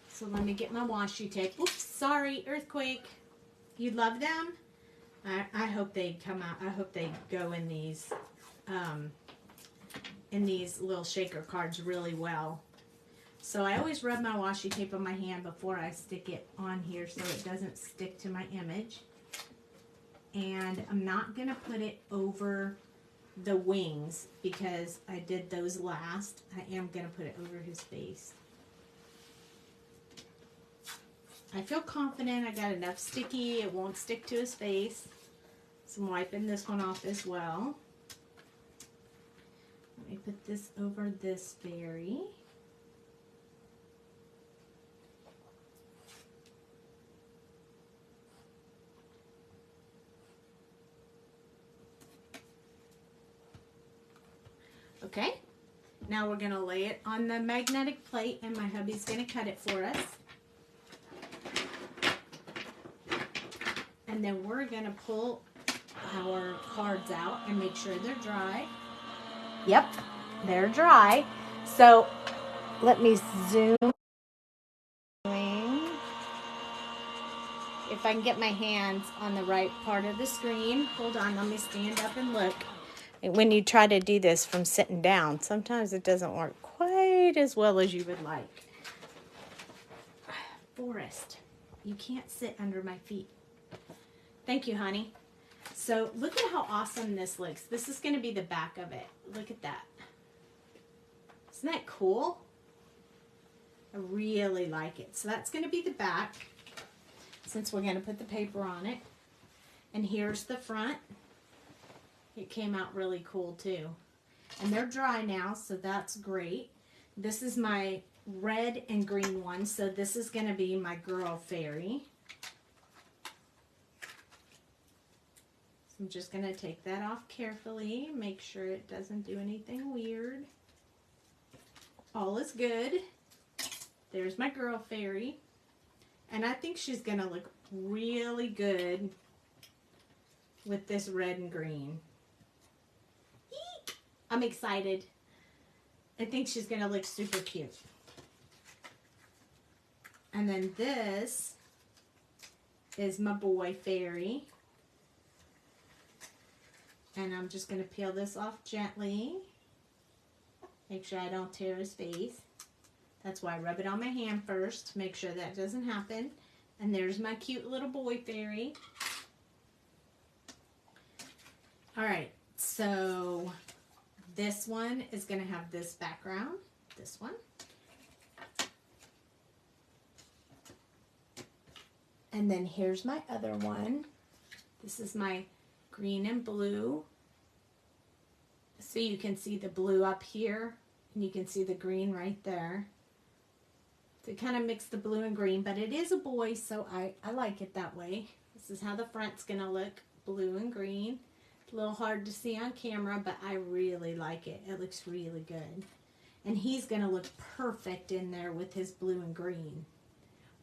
So let me get my washi tape. Oops, sorry, earthquake. You love them? I hope they come out. I hope they go in these little shaker cards really well. So I always rub my washi tape on my hand before I stick it on here so it doesn't stick to my image. And I'm not going to put it over the wings because I did those last. I am going to put it over his face. I feel confident I got enough sticky. It won't stick to his face. So I'm wiping this one off as well. Let me put this over this fairy. Okay, now we're going to lay it on the magnetic plate and my hubby's going to cut it for us. And then we're going to pull our cards out and make sure they're dry. Yep, they're dry. So let me zoom. If I can get my hands on the right part of the screen. Hold on, let me stand up and look. When you try to do this from sitting down, sometimes it doesn't work quite as well as you would like. Forrest, you can't sit under my feet. Thank you, honey. So look at how awesome this looks. This is going to be the back of it. Look at that. Isn't that cool? I really like it. So that's going to be the back, since we're going to put the paper on it. And here's the front. It came out really cool too. And they're dry now, so that's great. This is my red and green one, so this is going to be my girl fairy. So I'm just going to take that off carefully, make sure it doesn't do anything weird. All is good. There's my girl fairy. And I think she's going to look really good with this red and green. Eek! I'm excited. I think she's going to look super cute. And then this is my boy fairy. And I'm just going to peel this off gently. Make sure I don't tear his face. That's why I rub it on my hand first to make sure that doesn't happen. And there's my cute little boy fairy. Alright, so this one is going to have this background. This one. And then here's my other one. This is my green and blue. So you can see the blue up here. And you can see the green right there. To kind of mix the blue and green, but it is a boy, so I like it that way. This is how the front's going to look, blue and green. A little hard to see on camera, but I really like it. It looks really good. And he's going to look perfect in there with his blue and green.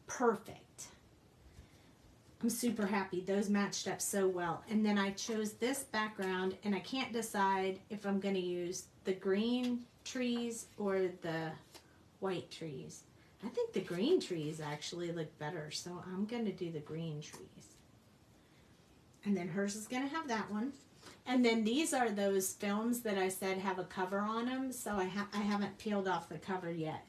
Perfect. I'm super happy. Those matched up so well. And then I chose this background, and I can't decide if I'm going to use the green trees or the white trees. I think the green trees actually look better, so I'm going to do the green trees. And then hers is going to have that one. And then these are those films that I said have a cover on them, so I haven't peeled off the cover yet.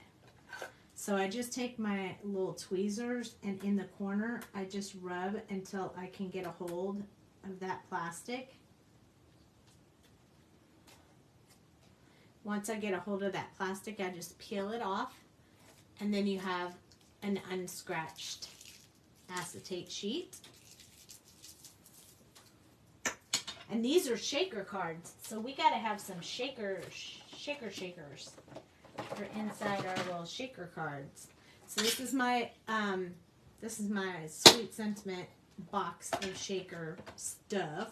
So I just take my little tweezers, and in the corner, I just rub until I can get a hold of that plastic. Once I get a hold of that plastic, I just peel it off. And then you have an unscratched acetate sheet. And these are shaker cards. So we got to have some shakers for inside our little shaker cards. So this is my Sweet Sentiment box of shaker stuff.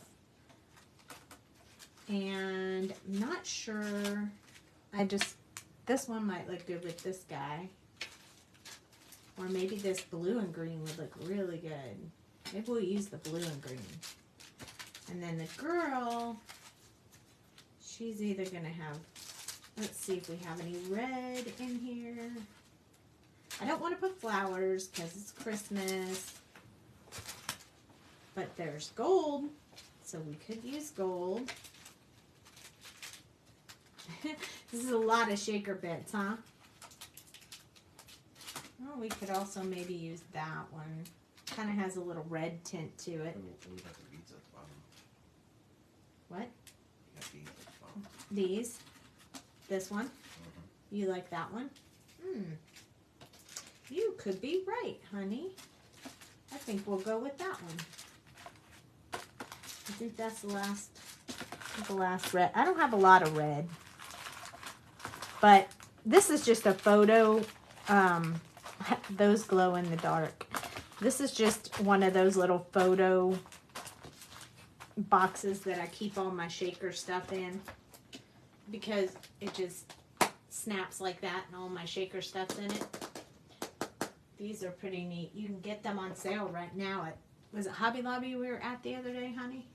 And I'm not sure, this one might look good with this guy. Or maybe this blue and green would look really good. Maybe we'll use the blue and green. And then the girl, she's either going to have, let's see if we have any red in here. I don't want to put flowers because it's Christmas. But there's gold, so we could use gold. This is a lot of shaker bits, huh? Oh, we could also maybe use that one. Kind of has a little red tint to it. What? these. This one. You like that one? You could be right, honey. I think we'll go with that one. I think that's the last red. I don't have a lot of red. But this is just a photo. Those glow in the dark. This is just one of those little photo boxes that I keep all my shaker stuff in. Because it just snaps like that and all my shaker stuff's in it. These are pretty neat. You can get them on sale right now at, was it Hobby Lobby we were at the other day, honey?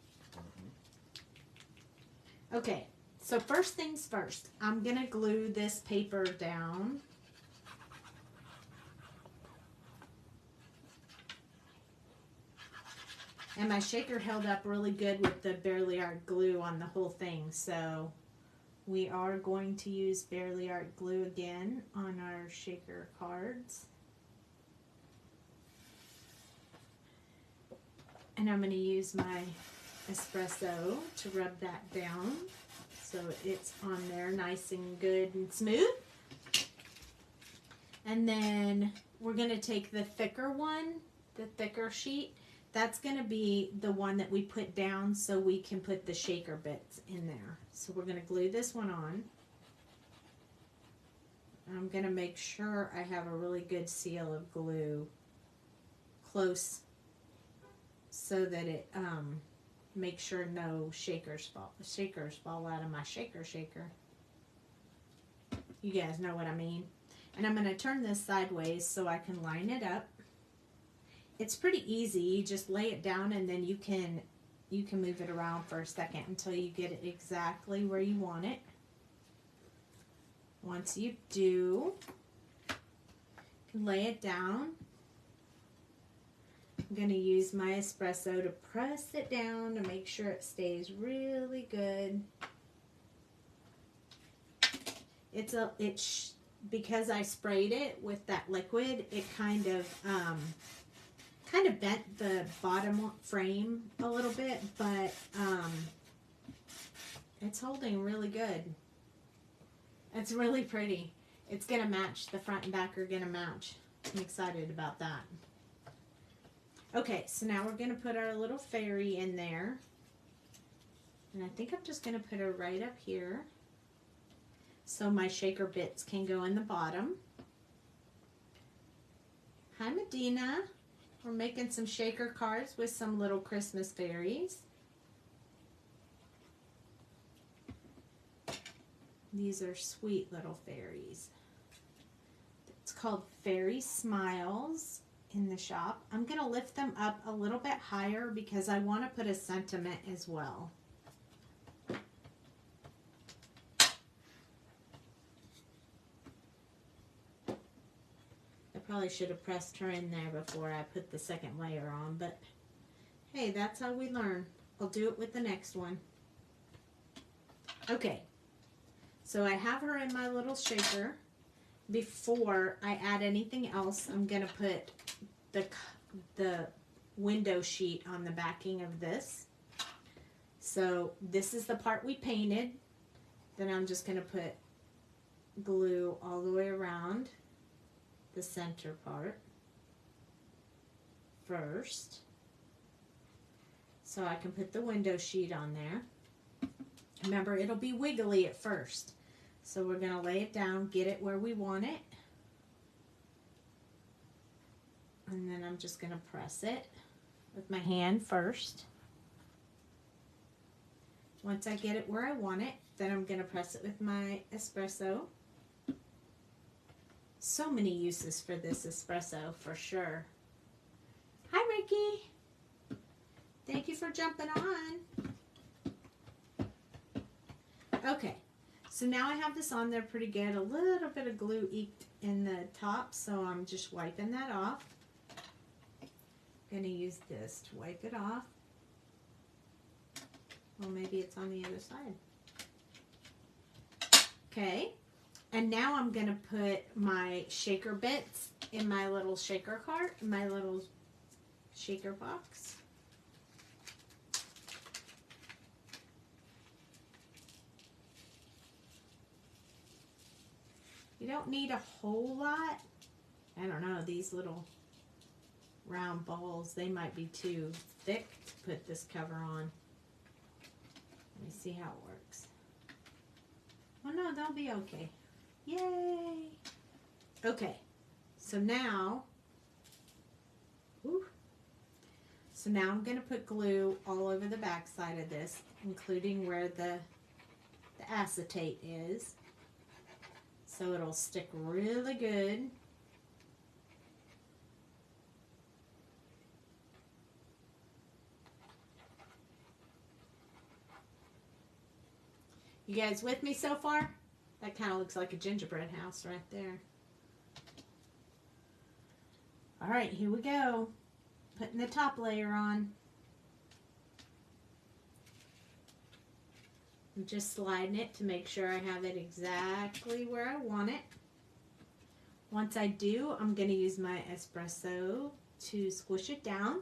Okay, so first things first. I'm going to glue this paper down. And my shaker held up really good with the Barely Art glue on the whole thing, so we are going to use Barely Art glue again on our shaker cards. And I'm going to use my espresso to rub that down so it's on there nice and good and smooth. And then we're going to take the thicker one, the thicker sheet. That's going to be the one that we put down so we can put the shaker bits in there. So we're going to glue this one on. I'm going to make sure I have a really good seal of glue close so that it makes sure no shakers fall out of my shaker. You guys know what I mean. And I'm going to turn this sideways so I can line it up. It's pretty easy. You just lay it down and then you can move it around for a second until you get it exactly where you want it. Once you do, you can lay it down. I'm going to use my espresso to press it down to make sure it stays really good. Because I sprayed it with that liquid, it kind of bent the bottom frame a little bit, but it's holding really good. It's really pretty. It's going to match. The front and back are going to match. I'm excited about that. Okay, so now we're going to put our little fairy in there. And I think I'm just going to put her right up here so my shaker bits can go in the bottom. Hi, Medina. We're making some shaker cards with some little Christmas fairies. These are sweet little fairies. It's called Fairy Smiles in the shop. I'm going to lift them up a little bit higher because I want to put a sentiment as well. I probably should have pressed her in there before I put the second layer on, but hey, that's how we learn. I'll do it with the next one. Okay, so I have her in my little shaker. Before I add anything else, I'm going to put the window sheet on the backing of this. So this is the part we painted. Then I'm just going to put glue all the way around the center part first, so I can put the window sheet on there. Remember, it'll be wiggly at first, so we're going to lay it down, get it where we want it, and then I'm just going to press it with my hand first. Once I get it where I want it, then I'm going to press it with my espresso. So many uses for this espresso, for sure. Hi, Ricky. Thank you for jumping on. Okay, so now I have this on there pretty good. A little bit of glue eked in the top, so I'm just wiping that off. I'm going to use this to wipe it off. Well, maybe it's on the other side. Okay. And now I'm going to put my shaker bits in my little shaker cart, my little shaker box. You don't need a whole lot. I don't know, these little round balls, they might be too thick to put this cover on. Let me see how it works. Oh no, they'll be okay. Yay! Okay, so now, I'm going to put glue all over the back side of this, including where the acetate is, so it'll stick really good. You guys with me so far? That kind of looks like a gingerbread house right there. All right, here we go. Putting the top layer on. I'm just sliding it to make sure I have it exactly where I want it. Once I do, I'm going to use my espresso to squish it down.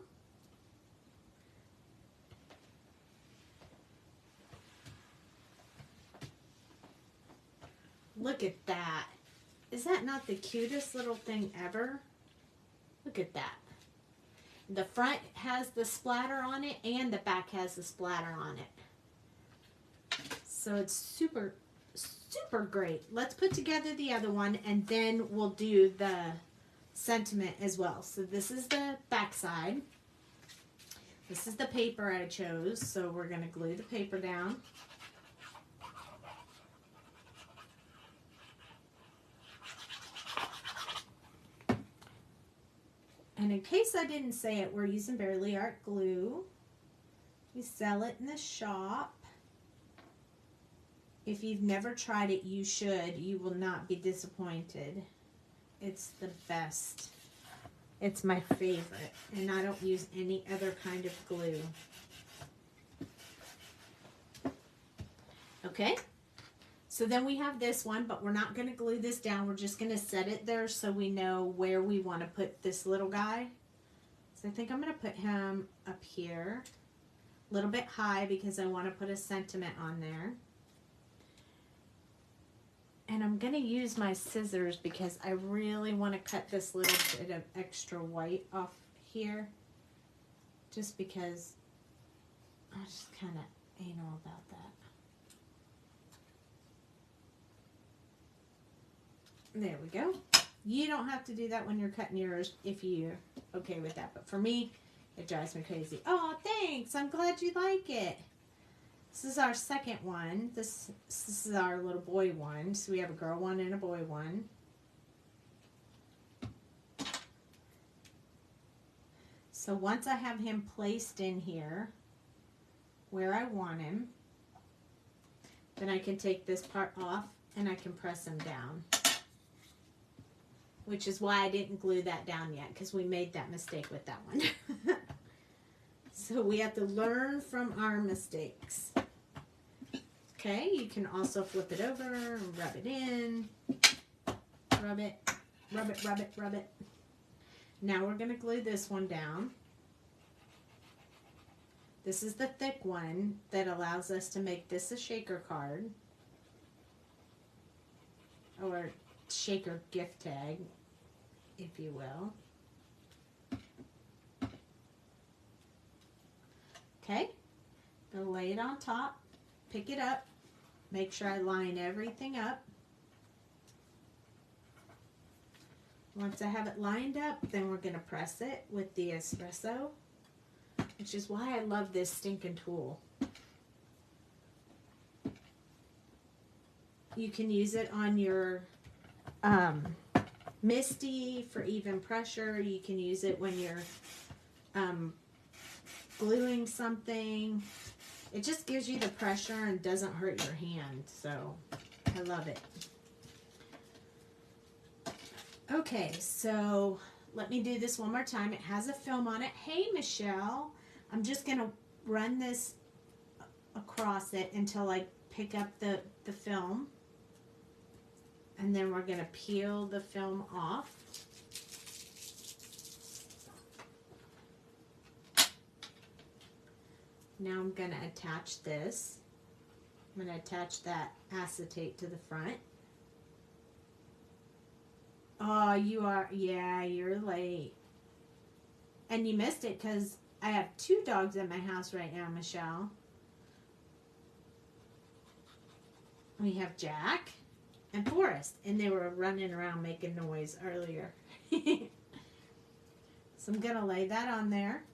Look at that. Is that not the cutest little thing ever? Look at that. The front has the splatter on it and the back has the splatter on it. So it's super, super great. Let's put together the other one and then we'll do the sentiment as well. So this is the back side. This is the paper I chose. So we're going to glue the paper down. And in case I didn't say it, we're using Barely Art glue. We sell it in the shop. If you've never tried it, you should. You will not be disappointed. It's the best. It's my favorite. And I don't use any other kind of glue. Okay. So then we have this one, but we're not going to glue this down. We're just going to set it there so we know where we want to put this little guy. So I think I'm going to put him up here, a little bit high because I want to put a sentiment on there. And I'm going to use my scissors because I really want to cut this little bit of extra white off here. Just because I just kind of anal about that. There we go. You don't have to do that when you're cutting yours if you're okay with that. But for me, it drives me crazy. Oh, thanks. I'm glad you like it. This is our second one. This is our little boy one. So we have a girl one and a boy one. So once I have him placed in here where I want him, then I can take this part off and I can press him down. Which is why I didn't glue that down yet, because we made that mistake with that one. So we have to learn from our mistakes. Okay, you can also flip it over and rub it in. Rub it, rub it, rub it, rub it. Now we're going to glue this one down. This is the thick one that allows us to make this a shaker card. Or shaker gift tag, if you will. Okay, gonna lay it on top, pick it up, make sure I line everything up. Once I have it lined up, then we're gonna press it with the espresso, which is why I love this stinking tool. You can use it on your Misty for even pressure. You can use it when you're gluing something. It just gives you the pressure and doesn't hurt your hand. So I love it. Okay, so let me do this one more time. It has a film on it. Hey, Michelle. I'm just going to run this across it until I pick up the film. And then we're going to peel the film off. Now I'm going to attach this. I'm going to attach that acetate to the front. Oh, you are, yeah, you're late. And you missed it because I have 2 dogs at my house right now, Michelle. We have Jack and Forrest, and they were running around making noise earlier. So I'm going to lay that on there.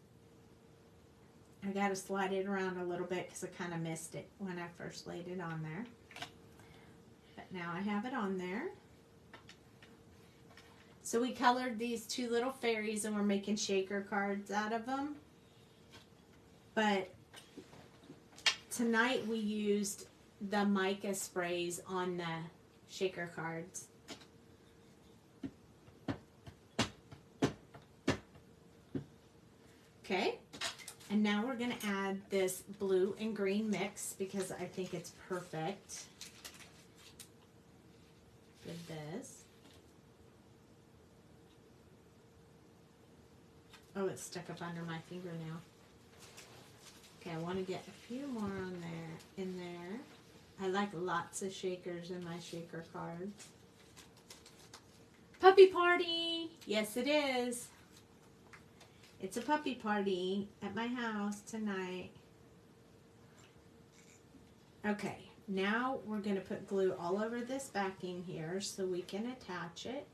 I got to slide it around a little bit because I kind of missed it when I first laid it on there. But now I have it on there. So we colored these 2 little fairies and we're making shaker cards out of them. But tonight we used the mica sprays on the shaker cards. Okay, and now we're going to add this blue and green mix because I think it's perfect for this. Oh, it's stuck up under my finger now. Okay, I want to get a few more on there, in there. I like lots of shakers in my shaker cards. Puppy party! Yes, it is. It's a puppy party at my house tonight. Okay, now we're going to put glue all over this backing here so we can attach it.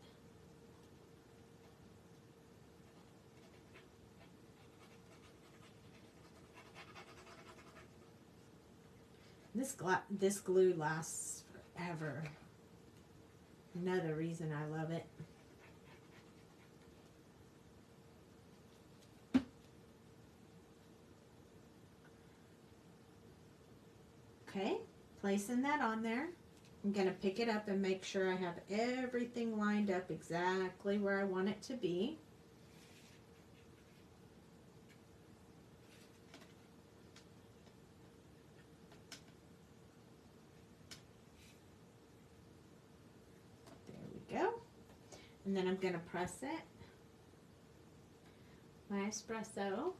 This glue lasts forever. Another reason I love it. Okay, placing that on there. I'm going to pick it up and make sure I have everything lined up exactly where I want it to be. Go. And then I'm going to press it. My espresso.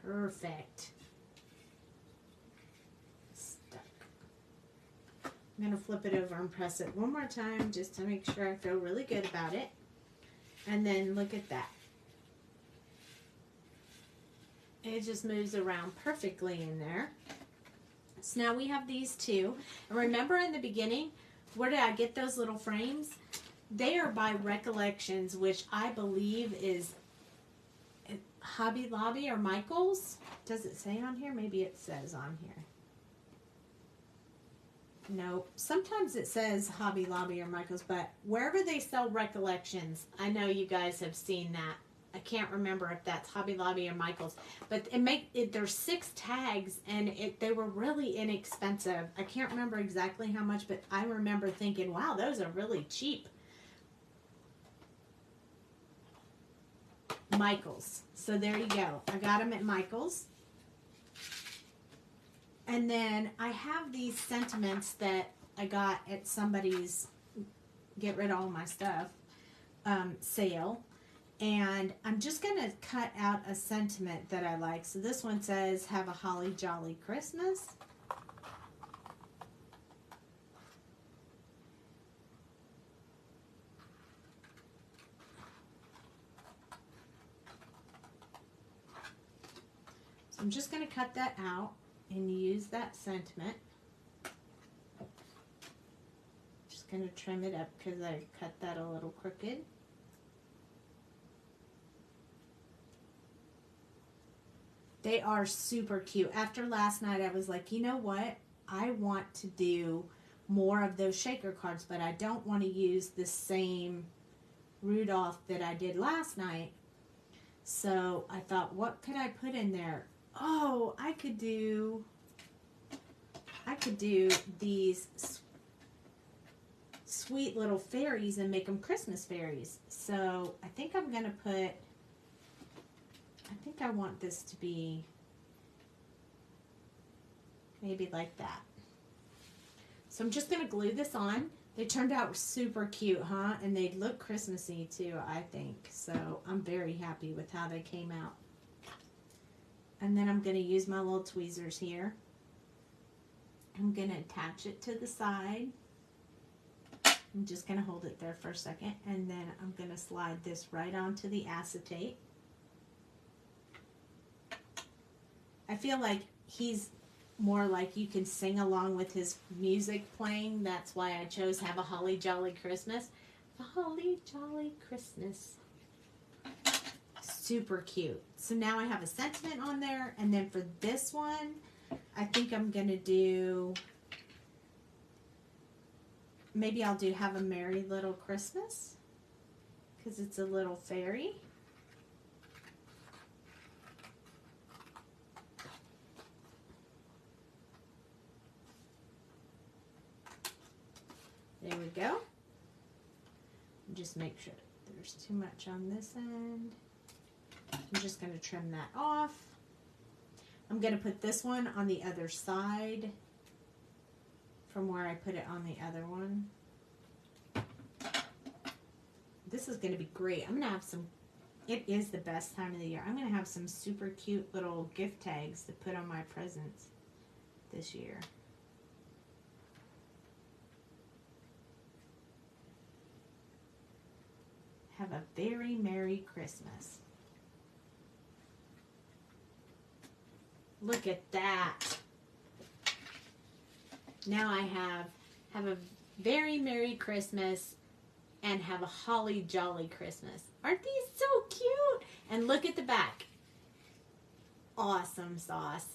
Perfect. Stuck. I'm going to flip it over and press it one more time just to make sure I feel really good about it. And then look at that. It just moves around perfectly in there. So now we have these 2. And remember in the beginning, where did I get those little frames? They are by Recollections, which I believe is Hobby Lobby or Michael's. Does it say on here? Maybe it says on here. No, sometimes it says Hobby Lobby or Michael's, but wherever they sell Recollections, I know you guys have seen that. I can't remember if that's Hobby Lobby or Michael's, but there's 6 tags and they were really inexpensive. I can't remember exactly how much, but I remember thinking, wow, those are really cheap. Michael's. So there you go. I got them at Michael's. And then I have these sentiments that I got at somebody's get rid of all my stuff sale. And I'm just going to cut out a sentiment that I like. So this one says, have a holly jolly Christmas. So I'm just going to cut that out and use that sentiment. Just going to trim it up because I cut that a little crooked. They are super cute. After last night, I was like, you know what? I want to do more of those shaker cards, but I don't want to use the same Rudolph that I did last night. So I thought, what could I put in there? Oh, I could do these sweet little fairies and make them Christmas fairies. So I think I'm going to put... I think I want this to be maybe like that. So I'm just going to glue this on. They turned out super cute, huh? And they look Christmassy too, I think. So I'm very happy with how they came out. And then I'm going to use my little tweezers here. I'm going to attach it to the side. I'm just going to hold it there for a second, and then I'm going to slide this right onto the acetate. I feel like he's more like you can sing along with his music playing. That's why I chose Have a Holly Jolly Christmas. A Holly Jolly Christmas. Super cute. So now I have a sentiment on there, and then for this one, I think I'm going to do, maybe I'll do Have a Merry Little Christmas, because it's a little fairy. There we go. Just make sure there's too much on this end. I'm just going to trim that off. I'm going to put this one on the other side from where I put it on the other one. This is going to be great. I'm going to have some, it is the best time of the year. I'm going to have some super cute little gift tags to put on my presents this year. Have a very Merry Christmas. Look at that. Now I have a very Merry Christmas and Have a Holly Jolly Christmas. Aren't these so cute? And look at the back. Awesome sauce.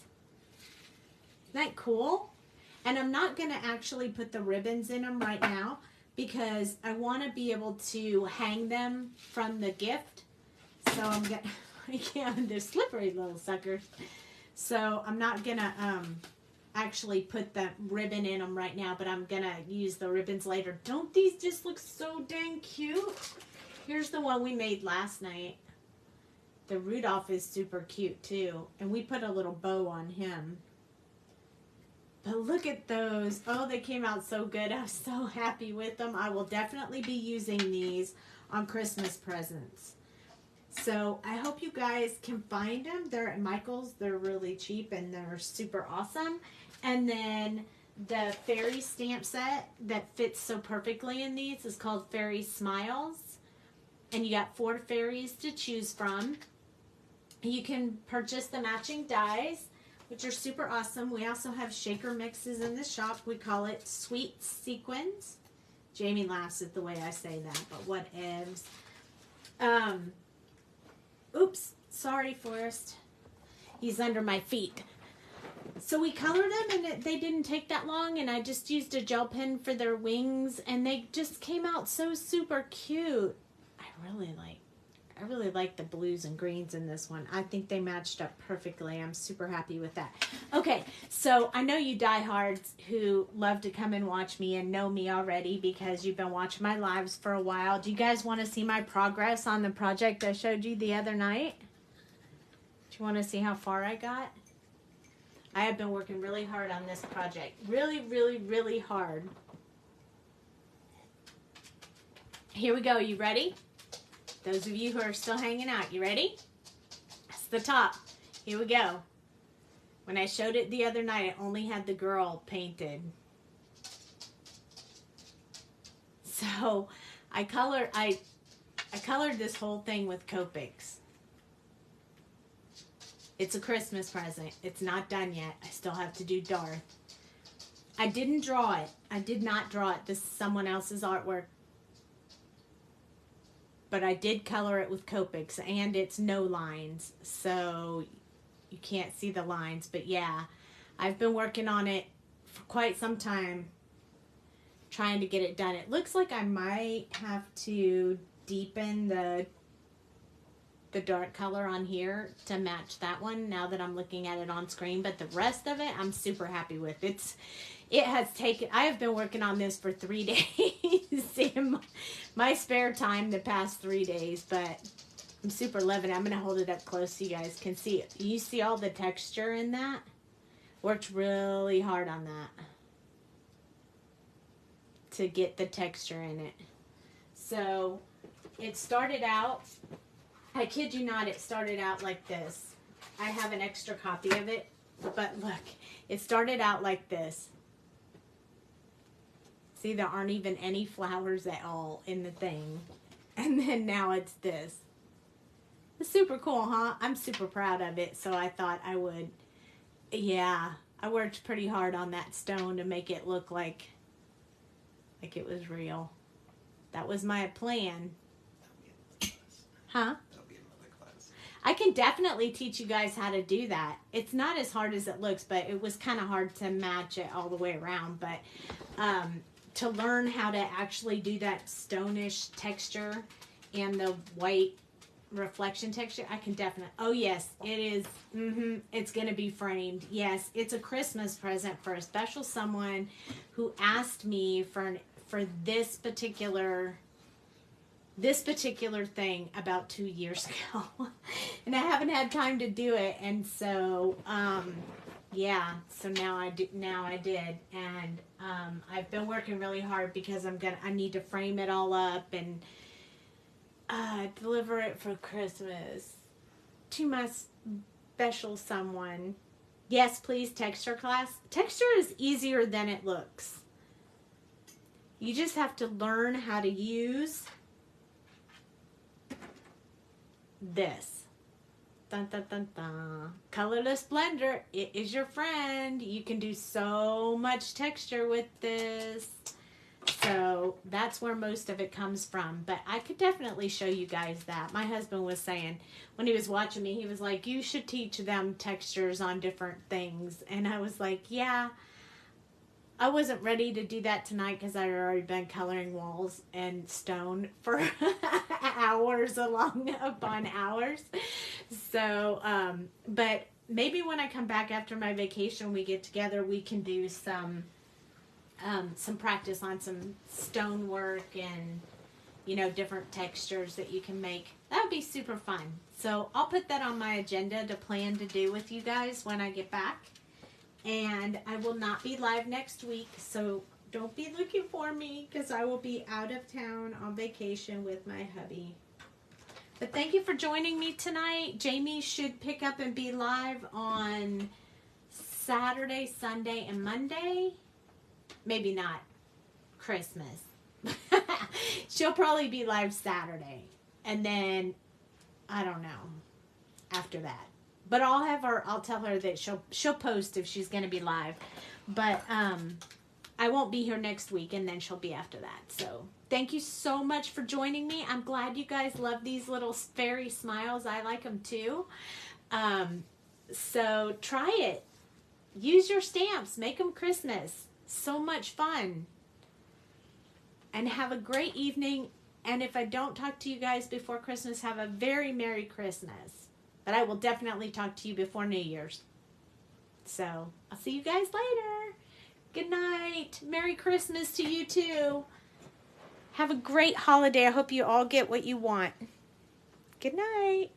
Isn't that cool? And I'm not going to actually put the ribbons in them right now, because I want to be able to hang them from the gift. So I'm going to, they're slippery little suckers. So I'm not going to actually put the ribbon in them right now, but I'm going to use the ribbons later. Don't these just look so dang cute? Here's the one we made last night. The Rudolph is super cute too. And we put a little bow on him. But look at those. Oh, they came out so good. I'm so happy with them. I will definitely be using these on Christmas presents. So I hope you guys can find them. They're at Michael's. They're really cheap and they're super awesome. And then the fairy stamp set that fits so perfectly in these is called Fairy Smiles. And you got 4 fairies to choose from. You can purchase the matching dies, which are super awesome. We also have shaker mixes in the shop. We call it Sweet Sequins. Jamie laughs at the way I say that, but whatevs. Oops, sorry, Forrest. He's under my feet. So we colored them, and they didn't take that long, and I just used a gel pen for their wings, and they just came out so super cute. I really like the blues and greens in this one. I think they matched up perfectly. I'm super happy with that. Okay, so I know you diehards who love to come and watch me and know me already because you've been watching my lives for a while. Do you guys want to see my progress on the project I showed you the other night? Do you want to see how far I got? I have been working really hard on this project. Really, really, really hard. Here we go. You ready? Those of you who are still hanging out, you ready? That's the top. Here we go. When I showed it the other night, I only had the girl painted. So I colored this whole thing with Copics. It's a Christmas present. It's not done yet. I still have to do Darth. I didn't draw it. I did not draw it. This is someone else's artwork. But I did color it with Copics, and it's no lines, so you can't see the lines. But yeah, I've been working on it for quite some time, trying to get it done. It looks like I might have to deepen the dark color on here to match that one now that I'm looking at it on screen. But the rest of it, I'm super happy with. It has taken, I have been working on this for 3 days in my spare time the past 3 days, but I'm super loving it. I'm going to hold it up close so you guys can see it. You see all the texture in that? Worked really hard on that to get the texture in it. So it started out, I kid you not, it started out like this. I have an extra copy of it. But look, it started out like this. See, there aren't even any flowers at all in the thing. And then now it's this. It's super cool, huh? I'm super proud of it, so I thought I would. Yeah, I worked pretty hard on that stone to make it look like it was real. That was my plan. Huh? That'll be another class. I can definitely teach you guys how to do that. It's not as hard as it looks, but it was kind of hard to match it all the way around. But to learn how to actually do that stonish texture and the white reflection texture, I can definitely. Oh yes, it is. It's gonna be framed. Yes, it's a Christmas present for a special someone who asked me for this particular thing about 2 years ago, and I haven't had time to do it, and so yeah, so now I did, and I've been working really hard because I need to frame it all up and deliver it for Christmas to my special someone. Yes, please, texture class. Texture is easier than it looks. You just have to learn how to use this. Dun, dun, dun, dun. Colorless blender, it is your friend. You can do so much texture with this. So that's where most of it comes from. But I could definitely show you guys that. My husband was saying, when he was watching me, he was like, you should teach them textures on different things. And I was like, yeah. I wasn't ready to do that tonight because I'd already been coloring walls and stone for hours upon hours. So, but maybe when I come back after my vacation, we get together, we can do some practice on some stone work and, different textures that you can make. That would be super fun. So I'll put that on my agenda to plan to do with you guys when I get back. And I will not be live next week, so don't be looking for me because I will be out of town on vacation with my hubby. But thank you for joining me tonight. Jamie should pick up and be live on Saturday, Sunday, and Monday. Maybe not Christmas. She'll probably be live Saturday. And then, I don't know, after that. But I'll tell her that she'll post if she's going to be live. But I won't be here next week, and then she'll be after that. So thank you so much for joining me. I'm glad you guys love these little fairy smiles. I like them too. So try it. Use your stamps. Make them Christmas. So much fun. And have a great evening. And if I don't talk to you guys before Christmas, have a very Merry Christmas. But I will definitely talk to you before New Year's. So, I'll see you guys later. Good night. Merry Christmas to you too. Have a great holiday. I hope you all get what you want. Good night.